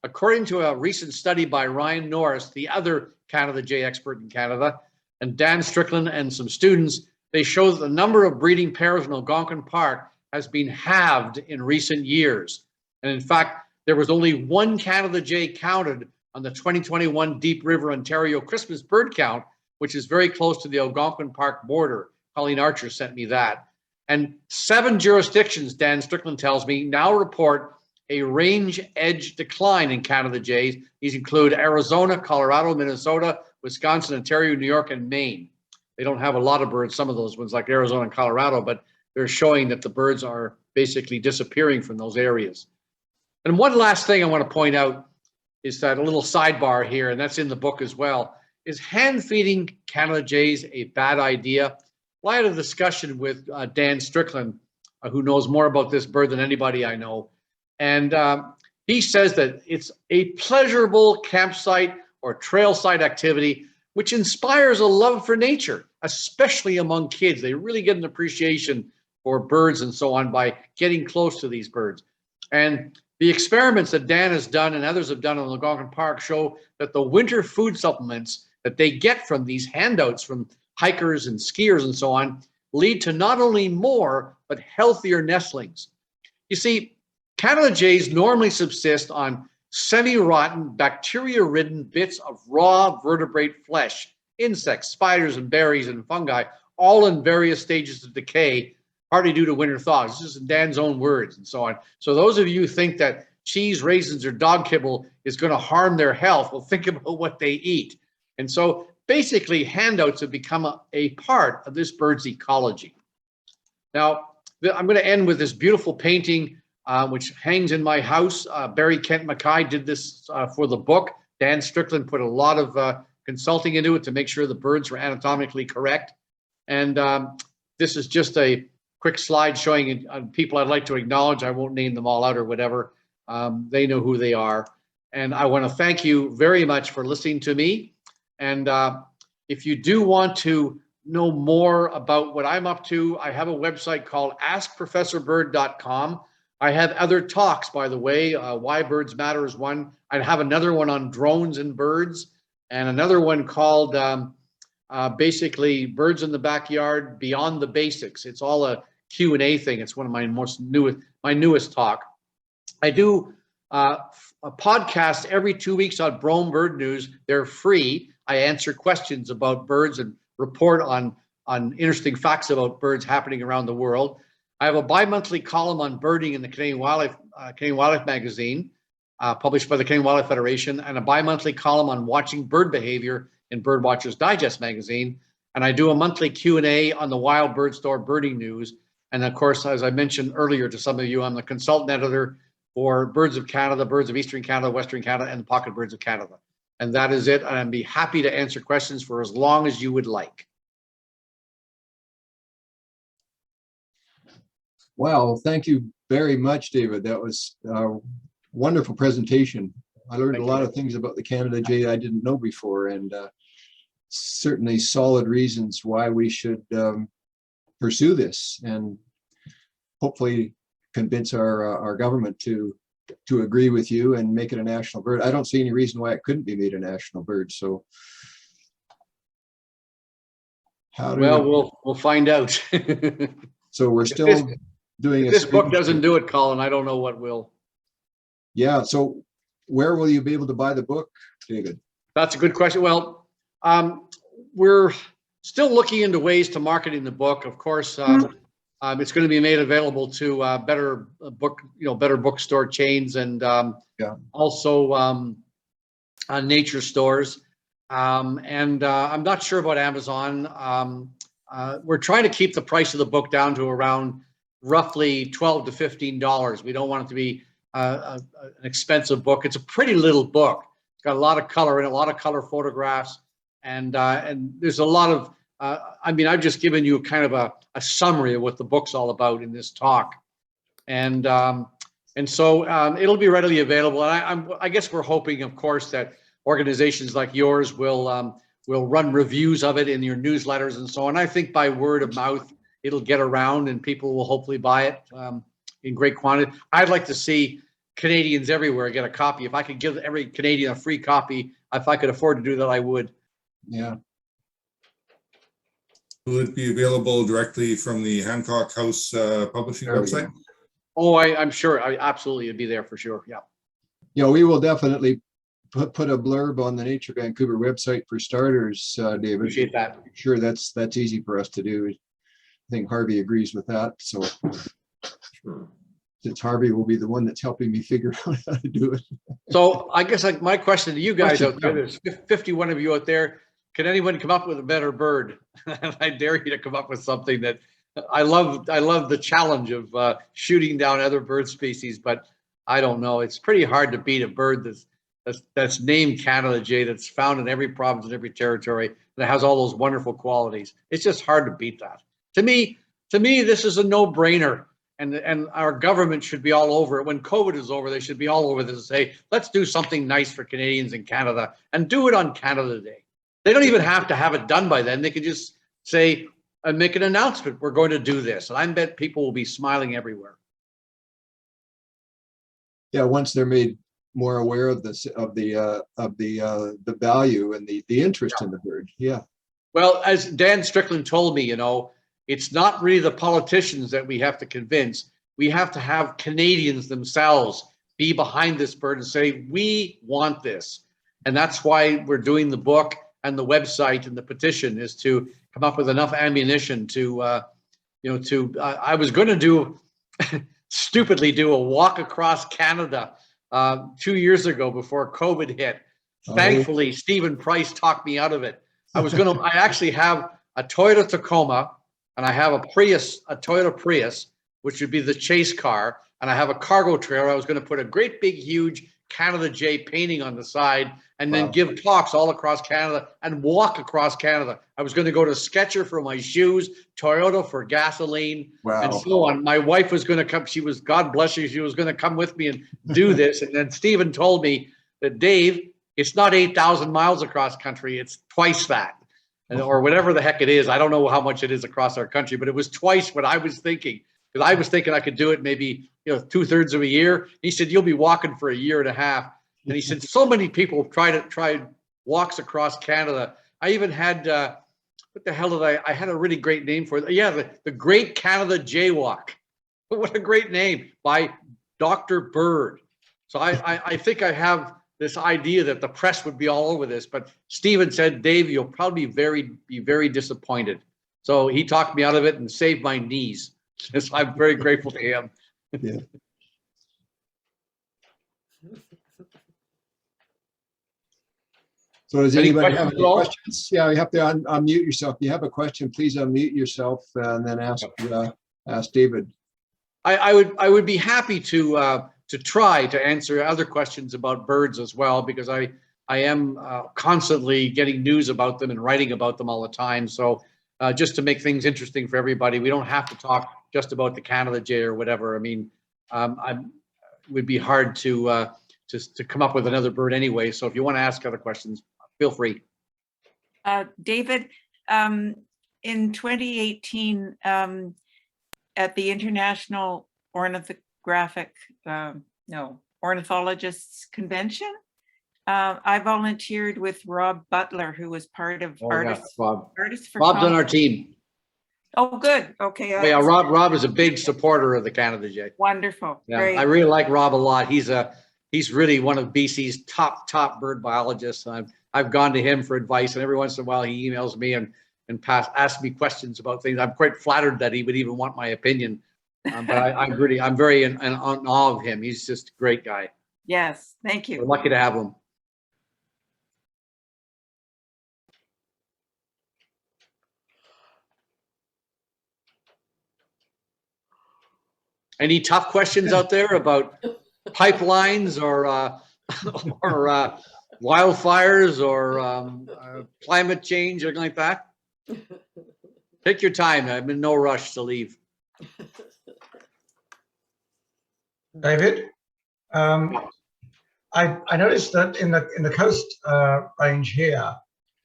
According to a recent study by Ryan Norris, the other Canada Jay expert in Canada, and Dan Strickland and some students, they show that the number of breeding pairs in Algonquin Park has been halved in recent years. And in fact, there was only one Canada Jay counted on the 2021 Deep River, Ontario Christmas bird count, which is very close to the Algonquin Park border. Colleen Archer sent me that. And 7 jurisdictions, Dan Strickland tells me, now report a range edge decline in Canada Jays. These include Arizona, Colorado, Minnesota, Wisconsin, Ontario, New York, and Maine. They don't have a lot of birds, some of those ones like Arizona and Colorado, but they're showing that the birds are basically disappearing from those areas. And one last thing I want to point out is that a little sidebar here, and that's in the book as well, is hand feeding Canada Jays a bad idea? Well, I had a discussion with Dan Strickland, who knows more about this bird than anybody I know. And he says that it's a pleasurable campsite or trail site activity, which inspires a love for nature, especially among kids. They really get an appreciation for birds and so on by getting close to these birds. And the experiments that Dan has done and others have done in Algonquin Park show that the winter food supplements that they get from these handouts from hikers and skiers and so on lead to not only more, but healthier nestlings. You see, Canada Jays normally subsist on semi-rotten, bacteria-ridden bits of raw vertebrate flesh, insects, spiders, and berries and fungi, all in various stages of decay, partly due to winter thaws. This is in Dan's own words and so on. So those of you who think that cheese, raisins, or dog kibble is going to harm their health, well, think about what they eat. And so basically, handouts have become a part of this bird's ecology. Now, I'm going to end with this beautiful painting, which hangs in my house. Barry Kent Mackay did this for the book. Dan Strickland put a lot of consulting into it to make sure the birds were anatomically correct. And this is just a quick slide showing people I'd like to acknowledge. I won't name them all out or whatever. They know who they are. And I want to thank you very much for listening to me. And if you do want to know more about what I'm up to, I have a website called askprofessorbird.com. I have other talks, by the way. Why Birds Matter is one. I have another one on drones and birds, and another one called basically Birds in the Backyard, Beyond the Basics. It's all a Q&A thing. It's one of my newest talk. I do a podcast every 2 weeks on Brome Bird News. They're free. I answer questions about birds and report on interesting facts about birds happening around the world. I have a bi-monthly column on birding in the Canadian Wildlife magazine, published by the Canadian Wildlife Federation, and a bi-monthly column on watching bird behavior in Birdwatchers Digest magazine. And I do a monthly Q&A on the Wild Bird Store birding news. And of course, as I mentioned earlier to some of you, I'm the consultant editor for Birds of Canada, Birds of Eastern Canada, Western Canada, and the Pocket Birds of Canada. And that is it. And I'd be happy to answer questions for as long as you would like. Wow, thank you very much, David. That was a wonderful presentation. I learned a lot of things about the Canada Jay I didn't know before, and certainly solid reasons why we should pursue this and hopefully convince our government to agree with you and make it a national bird. I don't see any reason why it couldn't be made a national bird. So how do we'll find out. So we're still doing if this book doesn't do it, Colin, I don't know what will. Yeah. So where will you be able to buy the book, David? That's a good question. Well, we're still looking into ways to marketing the book. Of course, it's going to be made available to better bookstore chains and also nature stores. And I'm not sure about Amazon. We're trying to keep the price of the book down to around roughly $12 to $15. We don't want it to be an expensive book. It's a pretty little book. It's got a lot of color in it, a lot of color photographs, and there's a lot of I mean, I've just given you kind of a summary of what the book's all about in this talk. And so it'll be readily available. And I guess we're hoping, of course, that organizations like yours will run reviews of it in your newsletters and so on. I think by word of mouth, it'll get around and people will hopefully buy it in great quantity. I'd like to see Canadians everywhere get a copy. If I could give every Canadian a free copy, if I could afford to do that, I would. Yeah. Will it be available directly from the Hancock House publishing There we website? go. Oh, I'm sure. Absolutely, it'd be there for sure. Yeah. Yeah, we will definitely put a blurb on the Nature Vancouver website for starters, David. Appreciate that. Sure, that's easy for us to do. I think Harvey agrees with that. So Sure. since Harvey will be the one that's helping me figure out how to do it. So I guess like my question to you guys Question, out there, there's 51 of you out there. Can anyone come up with a better bird? I dare you to come up with something that I love the challenge of shooting down other bird species, but I don't know. It's pretty hard to beat a bird that's named Canada Jay, that's found in every province and every territory, that has all those wonderful qualities. It's just hard to beat that. To me, this is a no-brainer, and our government should be all over it. When COVID is over, they should be all over this and say, let's do something nice for Canadians in Canada and do it on Canada Day. They don't even have to have it done by then. They could just say and make an announcement, we're going to do this. And I bet people will be smiling everywhere. Yeah, once they're made more aware of this, of the value and the interest in the bird. Yeah. Well, as Dan Strickland told me, you know, it's not really the politicians that we have to convince. We have to have Canadians themselves be behind this bird and say, we want this. And that's why we're doing the book and the website and the petition, is to come up with enough ammunition to, I was going to do, stupidly do a walk across Canada 2 years ago before COVID hit. Thankfully, Stephen Price talked me out of it. I actually have a Toyota Tacoma, and I have a Toyota Prius, which would be the chase car, and I have a cargo trailer. I was going to put a great big, huge Canada J painting on the side, and then give talks all across Canada and walk across Canada. I was going to go to Skechers for my shoes, Toyota for gasoline, and so on. My wife was going to come. God bless her, she was going to come with me and do this. And then Stephen told me that, Dave, it's not 8,000 miles across country. It's twice that, or whatever the heck it is. I don't know how much it is across our country, but it was twice what I was thinking. Because I was thinking I could do it maybe 2/3 of a year. He said, you'll be walking for a year and a half. And he said, so many people tried walks across Canada. I even had, what the hell did I had a really great name for it. Yeah, the Great Canada Jaywalk. What a great name, by Dr. Bird. So I think I have this idea that the press would be all over this, but Stephen said, Dave, you'll probably be very disappointed. So he talked me out of it and saved my knees. So I'm very grateful to him. Yeah. So does anybody have any questions? Yeah, you have to unmute yourself. If you have a question, please unmute yourself and then ask David. I would be happy to try to answer other questions about birds as well, because I am constantly getting news about them and writing about them all the time. So just to make things interesting for everybody, we don't have to talk just about the Canada Jay or whatever. I mean, it would be hard to come up with another bird anyway. So if you want to ask other questions, feel free. David, in 2018, at the International Ornithologists Convention, I volunteered with Rob Butler, who was part of Artists for Rob's on our team. Oh, good. Okay. Yeah, Rob is a big supporter of the Canada Jay. Wonderful. Yeah, Great. I really like Rob a lot. He's really one of BC's top bird biologists. I've gone to him for advice, and every once in a while he emails me and asks me questions about things. I'm quite flattered that he would even want my opinion. But I'm very in awe of him. He's just a great guy. Yes, thank you. We're lucky to have him. Any tough questions out there about pipelines or wildfires or climate change or anything like that? Take your time. I'm in no rush to leave. David, I noticed that in the coast range here,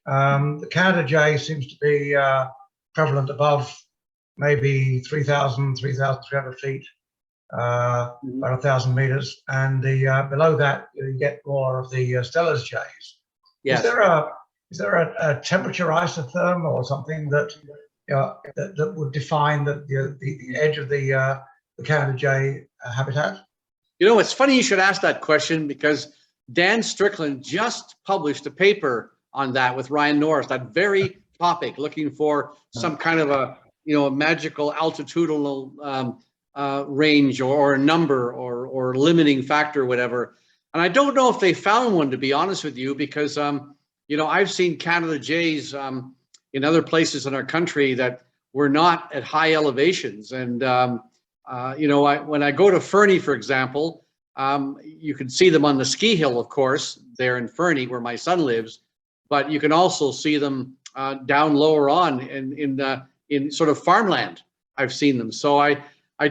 the Canada jay seems to be prevalent above maybe 3,000, 3,300 feet, about 1,000 meters, and below that you get more of the Steller's jays. Yes. Is there a temperature isotherm or something that that would define the edge of the Canada jay habitat? You know, it's funny you should ask that question, because Dan Strickland just published a paper on that with Ryan Norris, that very topic, looking for some kind of a magical altitudinal range or number or limiting factor or whatever. And I don't know if they found one, to be honest with you, because I've seen Canada jays in other places in our country that were not at high elevations. And when I go to Fernie, for example, you can see them on the ski hill, of course, there in Fernie, where my son lives, but you can also see them down lower on in sort of farmland. I've seen them. So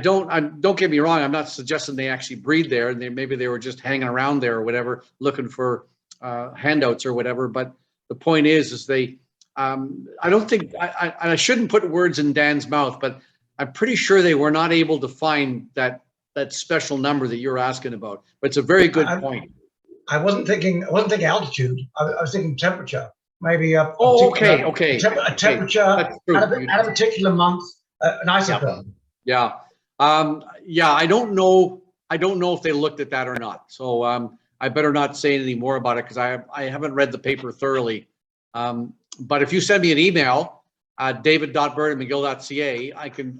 don't get me wrong, I'm not suggesting they actually breed there, and maybe they were just hanging around there or whatever, looking for handouts or whatever. But the point is they, I don't think, I shouldn't put words in Dan's mouth, but I'm pretty sure they were not able to find that special number that you're asking about. But it's a very good point. I wasn't thinking altitude. I was thinking temperature. Maybe a temperature at a particular month, an isotherm. Yeah. I don't know if they looked at that or not. So I better not say anything more about it, because I haven't read the paper thoroughly. But if you send me an email, david.bird@mcgill.ca,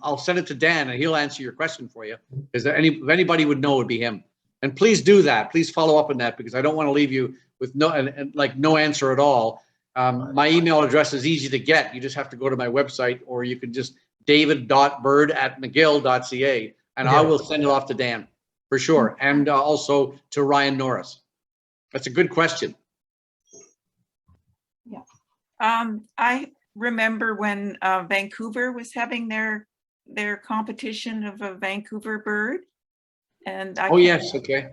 I'll send it to Dan and he'll answer your question for you. Because if anybody would know, it would be him. And please do that. Please follow up on that, because I don't want to leave you with no answer at all. My email address is easy to get. You just have to go to my website, or you can just david.bird@mcgill.ca, and I will send it off to Dan for sure. And also to Ryan Norris. That's a good question. Yeah. I remember when Vancouver was having their competition of a Vancouver bird. And yes. Okay.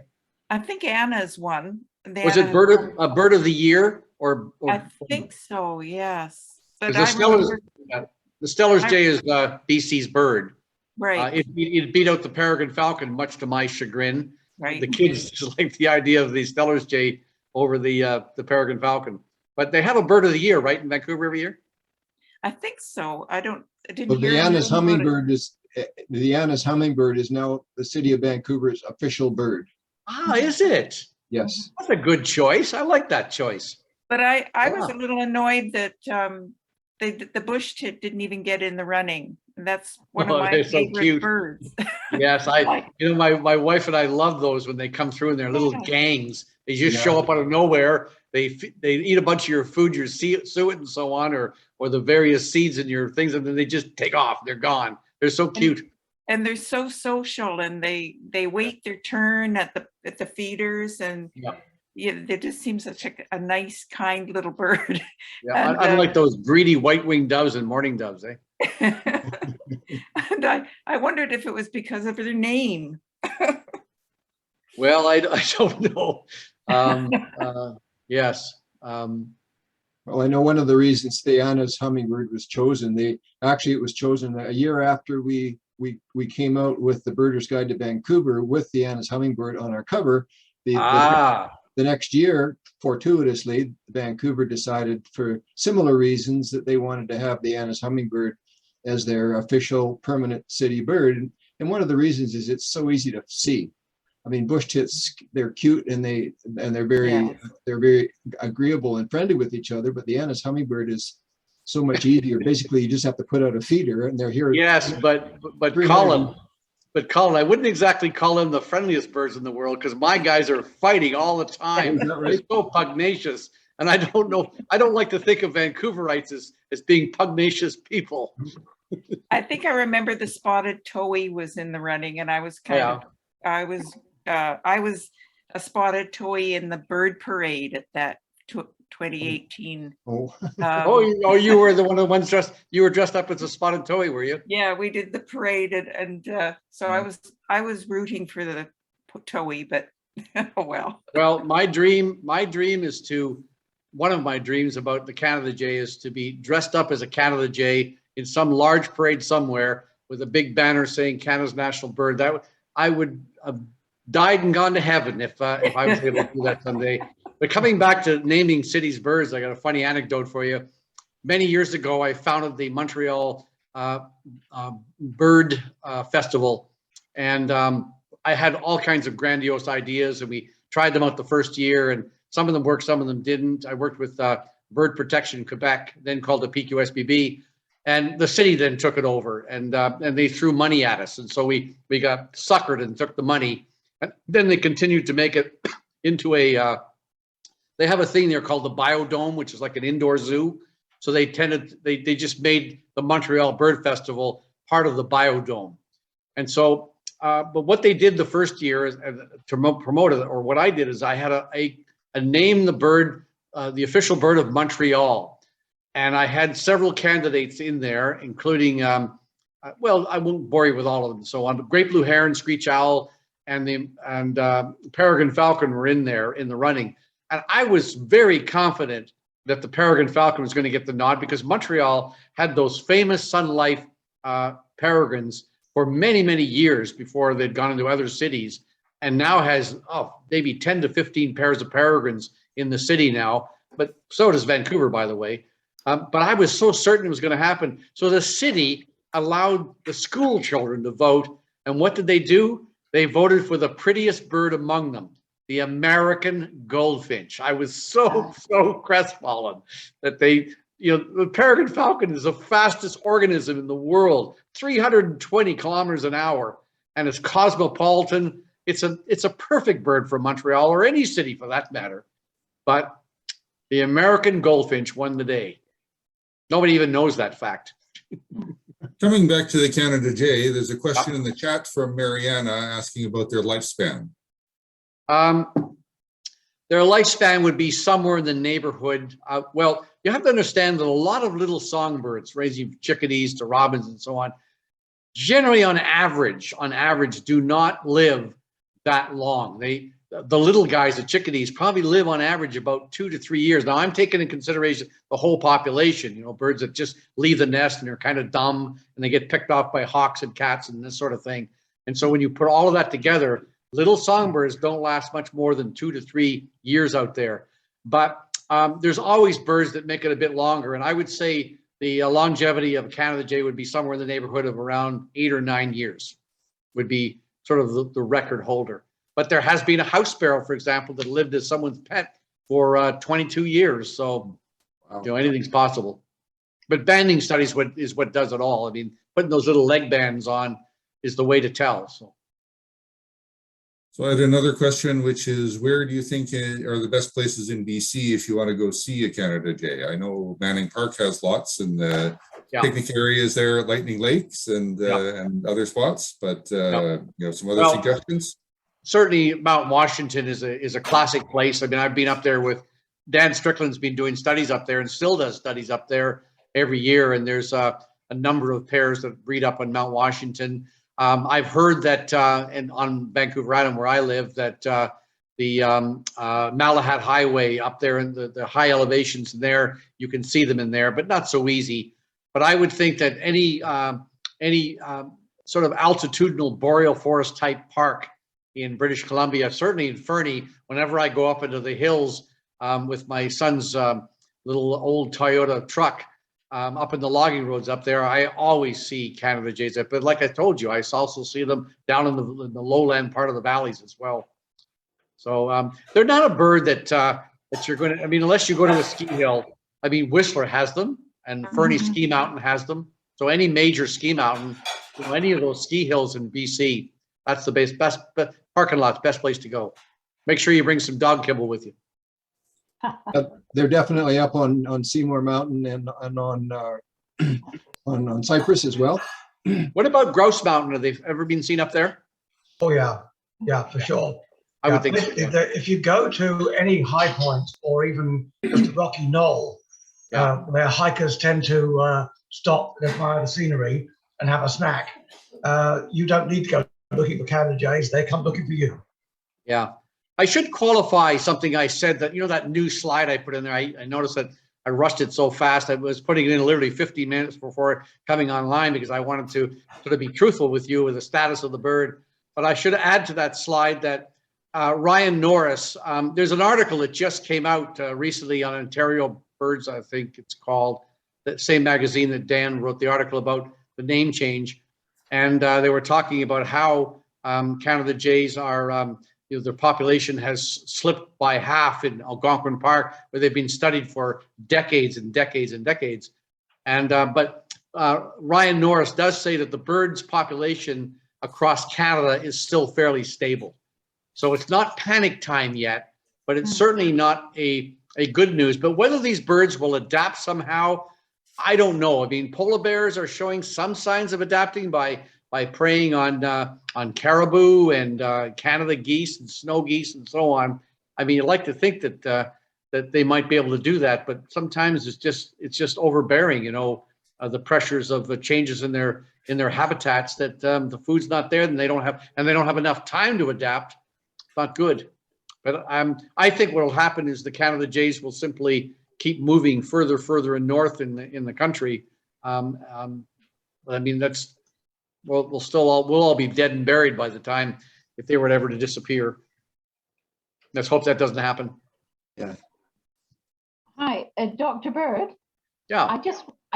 I think Anna's won. Was it bird of the year or I think so, yes. But the Steller's jay is BC's bird. Right. It beat out the peregrine falcon, much to my chagrin. Right. The kids just like the idea of the Steller's jay over the peregrine falcon. But they have a bird of the year, right, in Vancouver every year? I think so. I didn't But hear the Anna's anything about hummingbird is now the city of Vancouver's official bird. Ah, is it? Yes. That's a good choice. I like that choice. But I was a little annoyed that the bush tit didn't even get in the running. And that's one of my favorite birds. Yes, my wife and I love those when they come through in their little gangs. They just show up out of nowhere. They eat a bunch of your food, your suet and so on, or the various seeds in your things, and then they just take off. They're gone. They're so cute. And they're so social, and they wait their turn at the feeders, and they just seem such a nice, kind little bird. Yeah, unlike those greedy white-winged doves and mourning doves, eh? And I wondered if it was because of their name. Well, I don't know. Yes. Well, I know one of the reasons the Anna's hummingbird was chosen. It was chosen a year after we came out with the Birder's Guide to Vancouver with the Anna's hummingbird on our cover. The next year, fortuitously, Vancouver decided, for similar reasons, that they wanted to have the Anna's hummingbird as their official permanent city bird. And one of the reasons is it's so easy to see. I mean, bush tits, they're cute and they're very agreeable and friendly with each other, but the Anna's hummingbird is so much easier. Basically, you just have to put out a feeder and they're here. Yes, but Colin, I wouldn't exactly call them the friendliest birds in the world, because my guys are fighting all the time. Is that right? They're so pugnacious. And I don't know, I don't like to think of Vancouverites as being pugnacious people. I think I remember the spotted towhee was in the running, and I was I was a spotted towhee in the bird parade at that 2018. Oh, You were the ones you were dressed up as a spotted towhee, were you? Yeah, we did the parade, and so I was rooting for the towhee, but oh well. Well, my dream is to, one of my dreams about the Canada Jay is to be dressed up as a Canada Jay in some large parade somewhere with a big banner saying Canada's national bird. I would have died and gone to heaven if I was able to do that someday. But coming back to naming cities' birds, I got a funny anecdote for you. Many years ago, I founded the Montreal Bird Festival, and I had all kinds of grandiose ideas, and we tried them out the first year, and some of them worked, some of them didn't. I worked with Bird Protection Quebec, then called the PQSBB, and the city then took it over, and they threw money at us, and so we got suckered and took the money, and then they continued to make it into a. They have a thing there called the Biodome, which is like an indoor zoo. So they just made the Montreal Bird Festival part of the Biodome. And so, but what they did the first year is, to promote it, or what I did is I had a name the bird, the official bird of Montreal. And I had several candidates in there, including, well, I won't bore you with all of them. So on Great Blue Heron, Screech Owl, and Peregrine Falcon were in there in the running. And I was very confident that the Peregrine Falcon was going to get the nod because Montreal had those famous Sun Life peregrines for many, many years before they'd gone into other cities, and now has maybe 10 to 15 pairs of peregrines in the city now. But so does Vancouver, by the way. But I was so certain it was going to happen. So the city allowed the school children to vote. And what did they do? They voted for the prettiest bird among them, the American goldfinch. I was so crestfallen that they, the peregrine falcon is the fastest organism in the world, 320 kilometers an hour, and it's cosmopolitan. It's a perfect bird for Montreal or any city for that matter. But the American goldfinch won the day. Nobody even knows that fact. Coming back to the Canada Jay, there's a question in the chat from Mariana asking about their lifespan. Their lifespan would be somewhere in the neighborhood. Well, you have to understand that a lot of little songbirds, raising chickadees to robins and so on, generally on average, do not live that long. The little guys, the chickadees, probably live on average about 2 to 3 years. Now, I'm taking in consideration the whole population, birds that just leave the nest and they're kind of dumb and they get picked off by hawks and cats and this sort of thing. And so when you put all of that together, little songbirds don't last much more than 2 to 3 years out there. But there's always birds that make it a bit longer. And I would say the longevity of Canada Jay would be somewhere in the neighborhood of around 8 or 9 years, would be sort of the record holder. But there has been a house sparrow, for example, that lived as someone's pet for 22 years. So, anything's possible. But banding studies is what does it all. I mean, putting those little leg bands on is the way to tell. So I had another question, which is, where do you think are the best places in BC if you want to go see a Canada Jay? I know Manning Park has lots, and the picnic areas there at Lightning Lakes and other spots, but some other suggestions? Certainly Mount Washington is a classic place. I mean, I've been up there with Dan Strickland's been doing studies up there and still does studies up there every year. And there's a number of pairs that breed up on Mount Washington. I've heard that and on Vancouver Island where I live, that the Malahat Highway up there in the high elevations there, you can see them in there, but not so easy. But I would think that any sort of altitudinal boreal forest type park in British Columbia, certainly in Fernie, whenever I go up into the hills with my son's little old Toyota truck up in the logging roads up there, I always see Canada Jays. But like I told you, I also see them down in the lowland part of the valleys as well. So they're not a bird that you're going to, I mean, unless you go to a ski hill. I mean, Whistler has them and Fernie Ski Mountain has them. So any major ski mountain, any of those ski hills in BC, that's the best parking lot's best place to go. Make sure you bring some dog kibble with you. They're definitely up on Seymour Mountain and on Cypress as well. What about Grouse Mountain? Have they ever been seen up there? Oh yeah, for sure. I would think so. If you go to any high point or even just a rocky knoll, where hikers tend to stop and admire the scenery and have a snack, you don't need to go looking for Canada jays. They come looking for you. Yeah. I should qualify something I said that, that new slide I put in there. I noticed that I rushed it so fast. I was putting it in literally 50 minutes before coming online because I wanted to sort of be truthful with you with the status of the bird. But I should add to that slide that Ryan Norris, there's an article that just came out recently on Ontario Birds, I think it's called, that same magazine that Dan wrote the article about the name change. And they were talking about how Canada Jays are, their population has slipped by half in Algonquin Park, where they've been studied for decades and decades and decades. And but Ryan Norris does say that the birds' population across Canada is still fairly stable. So it's not panic time yet, but it's certainly not a good news. But whether these birds will adapt somehow, I don't know. I mean, polar bears are showing some signs of adapting by preying on caribou and Canada geese and snow geese and so on. I mean, you'd like to think that that they might be able to do that, but sometimes it's just overbearing. The pressures of the changes in their habitats, that the food's not there, and they don't have enough time to adapt. It's not good. But I think what will happen is the Canada Jays will simply keep moving further and north in the country. I mean, we'll all be dead and buried by the time, if they were ever to disappear. Let's hope that doesn't happen. Yeah. Hi, Dr. Bird. Yeah. I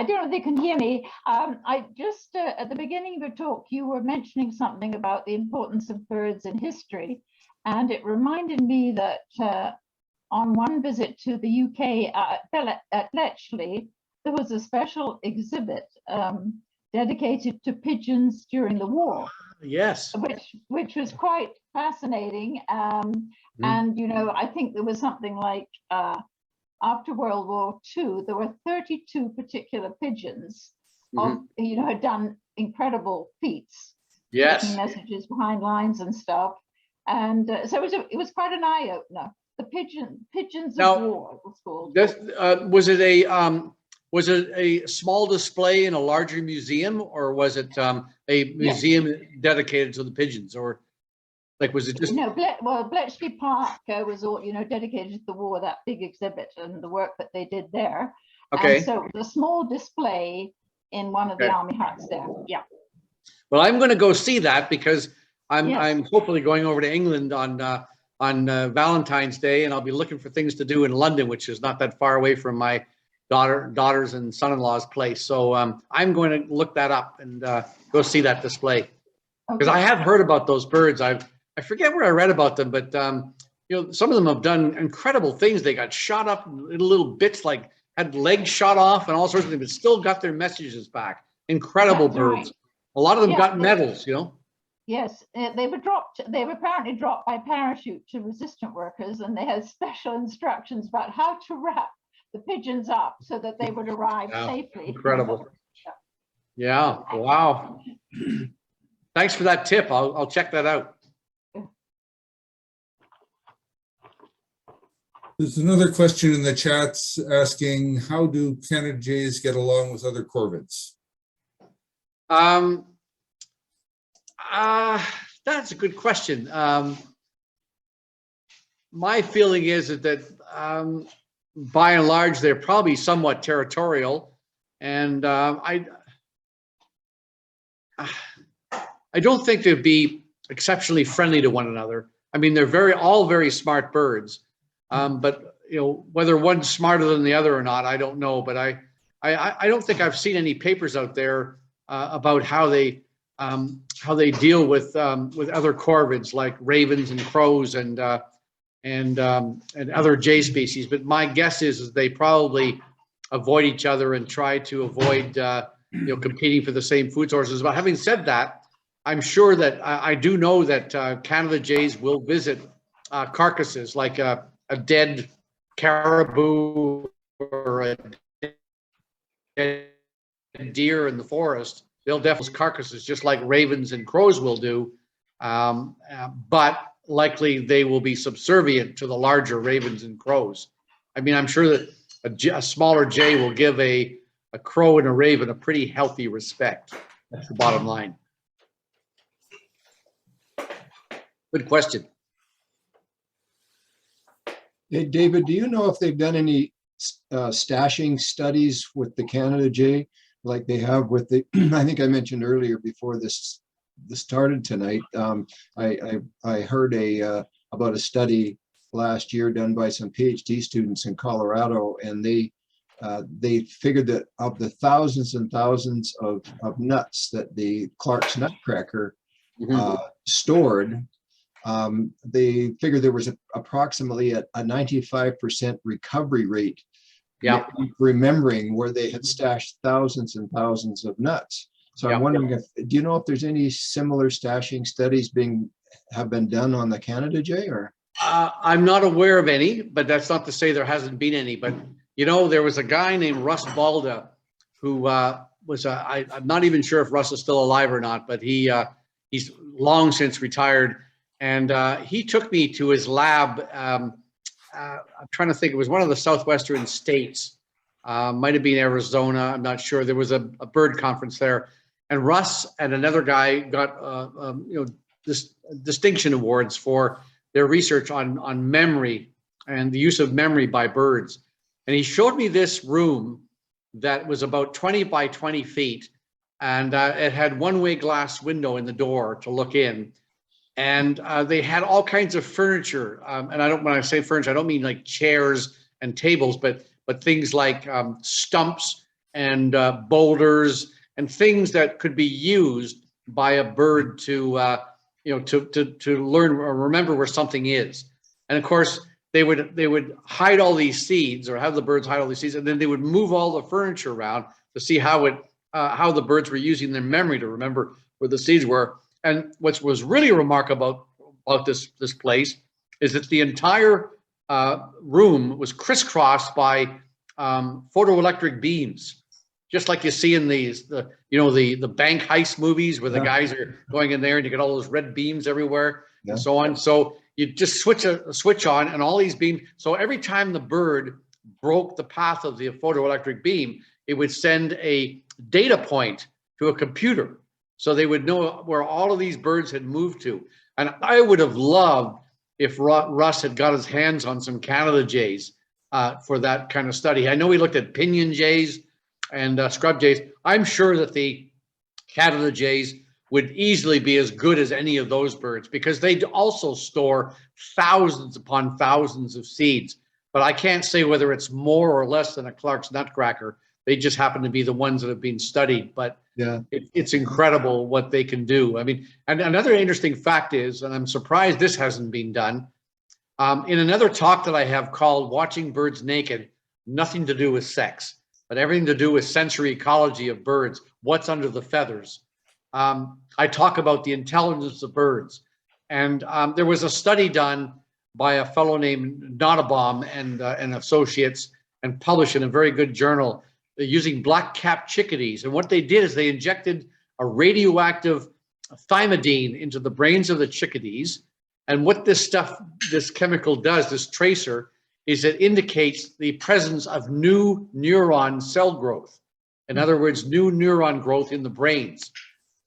don't know if they can hear me. I just, at the beginning of your talk, you were mentioning something about the importance of birds in history. And it reminded me that on one visit to the UK at Bletchley, there was a special exhibit dedicated to pigeons during the war. Yes. Which was quite fascinating. And, I think there was something like, after World War II, there were 32 particular pigeons had done incredible feats. Yes. Taking messages behind lines and stuff. And so it was quite an eye opener. The pigeons of war, it was called. Was it a small display in a larger museum, or was it a museum dedicated to the pigeons, or like was it just? No, Bletchley Park was all dedicated to the war, that big exhibit and the work that they did there. Okay. And so it was a small display in one of the army huts there. Yeah. Well, I'm going to go see that because I'm hopefully going over to England on Valentine's Day, and I'll be looking for things to do in London, which is not that far away from my daughters and son-in-law's place. So I'm going to look that up and go see that display, because I have heard about those birds. I forget where I read about them, but some of them have done incredible things. They got shot up in little bits, like had legs shot off and all sorts of things, but still got their messages back. Incredible birds. Right. A lot of them got medals, Yes, they were dropped. They were apparently dropped by parachute to resistant workers, and they had special instructions about how to wrap the pigeons up so that they would arrive safely. Incredible. Yeah. Wow. Thanks for that tip. I'll check that out. There's another question in the chats asking, how do Canada Jays get along with other corvids? That's a good question. My feeling is that by and large, they're probably somewhat territorial, and I don't think they'd be exceptionally friendly to one another. I mean, they're all very smart birds, but whether one's smarter than the other or not, I don't know. But I don't think I've seen any papers out there about how they deal with other corvids like ravens and crows and other jay species. But my guess is they probably avoid each other and try to avoid competing for the same food sources. But having said that, I'm sure that I do know that Canada jays will visit carcasses like a dead caribou or a dead deer in the forest. They'll definitely carcasses just like ravens and crows will do. But likely they will be subservient to the larger ravens and crows. I mean, I'm sure that a smaller jay will give a crow and a raven a pretty healthy respect. That's the bottom line. Good question. Hey, David, do you know if they've done any stashing studies with the Canada jay like they have with the, I think I mentioned earlier before this started tonight, I heard about a study last year done by some PhD students in Colorado, and they figured that of the thousands and thousands of nuts that the Clark's Nutcracker stored, they figured there was approximately a 95% recovery rate. Yeah. Remembering where they had stashed thousands and thousands of nuts. So I'm wondering do you know if there's any similar stashing studies have been done on the Canada jay, or? I'm not aware of any, but that's not to say there hasn't been any. But you know, there was a guy named Russ Balda who was I'm not even sure if Russ is still alive or not, but he's long since retired, and he took me to his lab. I'm trying to think. It was one of the southwestern states. Might have been Arizona. I'm not sure. There was a bird conference there, and Russ and another guy got distinction awards for their research on memory and the use of memory by birds. And he showed me this room that was about 20 by 20 feet, and it had one-way glass window in the door to look in. And they had all kinds of furniture. And when I say furniture, I don't mean like chairs and tables, but things like stumps and boulders and things that could be used by a bird to learn or remember where something is. And of course, they would hide all these seeds, or have the birds hide all these seeds, and then they would move all the furniture around to see how the birds were using their memory to remember where the seeds were. And what was really remarkable about this place is that the entire room was crisscrossed by photoelectric beams, just like you see in the bank heist movies where the guys are going in there and you get all those red beams everywhere and so on. So you just switch a switch on and all these beams. So every time the bird broke the path of the photoelectric beam, it would send a data point to a computer. So they would know where all of these birds had moved to. And I would have loved if Russ had got his hands on some Canada jays for that kind of study. I know he looked at pinion jays and scrub jays. I'm sure that the Canada jays would easily be as good as any of those birds, because they also store thousands upon thousands of seeds. But I can't say whether it's more or less than a Clark's Nutcracker. They just happen to be the ones that have been studied. But it's incredible what they can do. I mean, and another interesting fact is, and I'm surprised this hasn't been done, in another talk that I have called Watching Birds Naked, nothing to do with sex, but everything to do with sensory ecology of birds, what's under the feathers. I talk about the intelligence of birds. And there was a study done by a fellow named Nottebohm and associates, and published in a very good journal, using black-capped chickadees. And what they did is they injected a radioactive thymidine into the brains of the chickadees. And what this chemical does, this tracer, is it indicates the presence of new neuron cell growth. In other words, new neuron growth in the brains.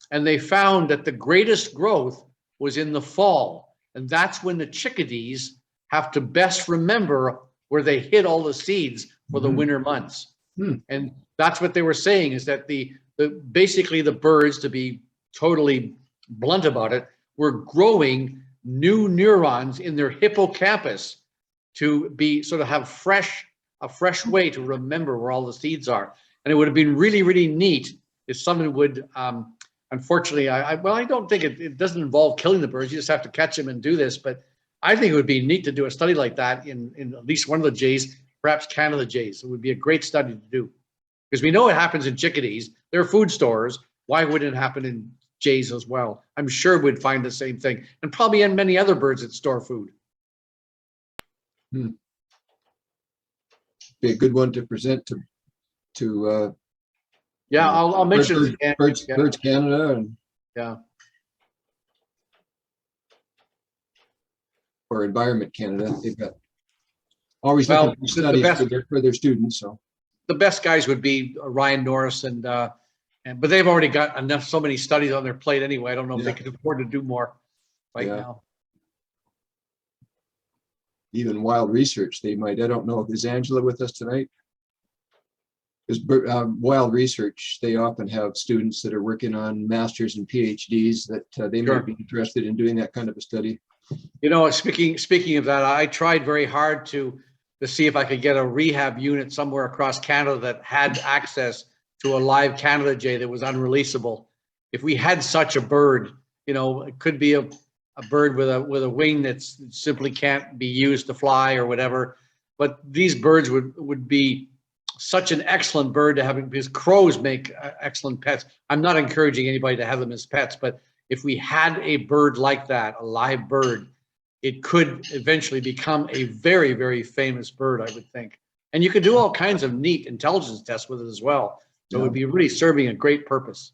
And they found that the greatest growth was in the fall. And that's when the chickadees have to best remember where they hid all the seeds for the winter months. And that's what they were saying, is that basically the birds, to be totally blunt about it, were growing new neurons in their hippocampus to be sort of have a fresh way to remember where all the seeds are. And it would have been really, really neat if someone would, unfortunately, I don't think it doesn't involve killing the birds. You just have to catch them and do this. But I think it would be neat to do a study like that in at least one of the jays, perhaps Canada jays. It would be a great study to do, because we know it happens in chickadees. They're food storers. Why wouldn't it happen in jays as well? I'm sure we'd find the same thing, and probably in many other birds that store food. Be a good one to present to yeah, I'll mention Birds Canada. And yeah. or Environment Canada. They've got always Well, looking for the studies best- for their students, so. The best guys would be Ryan Norris but they've already got so many studies on their plate anyway. I don't know if they Yeah. could afford to do more right Yeah. now. Even wild research, they might. I don't know. Is Angela with us tonight? Because wild research, they often have students that are working on masters and PhDs that they Sure. might be interested in doing that kind of a study. You know, speaking of that, I tried very hard to see if I could get a rehab unit somewhere across Canada that had access to a live Canada jay that was unreleasable. If we had such a bird, you know, it could be a bird with a wing that simply can't be used to fly or whatever. But these birds would be such an excellent bird to have, because crows make excellent pets. I'm not encouraging anybody to have them as pets, but if we had a bird like that, a live bird, it could eventually become a very, very famous bird, I would think. And you could do all kinds of neat intelligence tests with it as well. So it would be really serving a great purpose.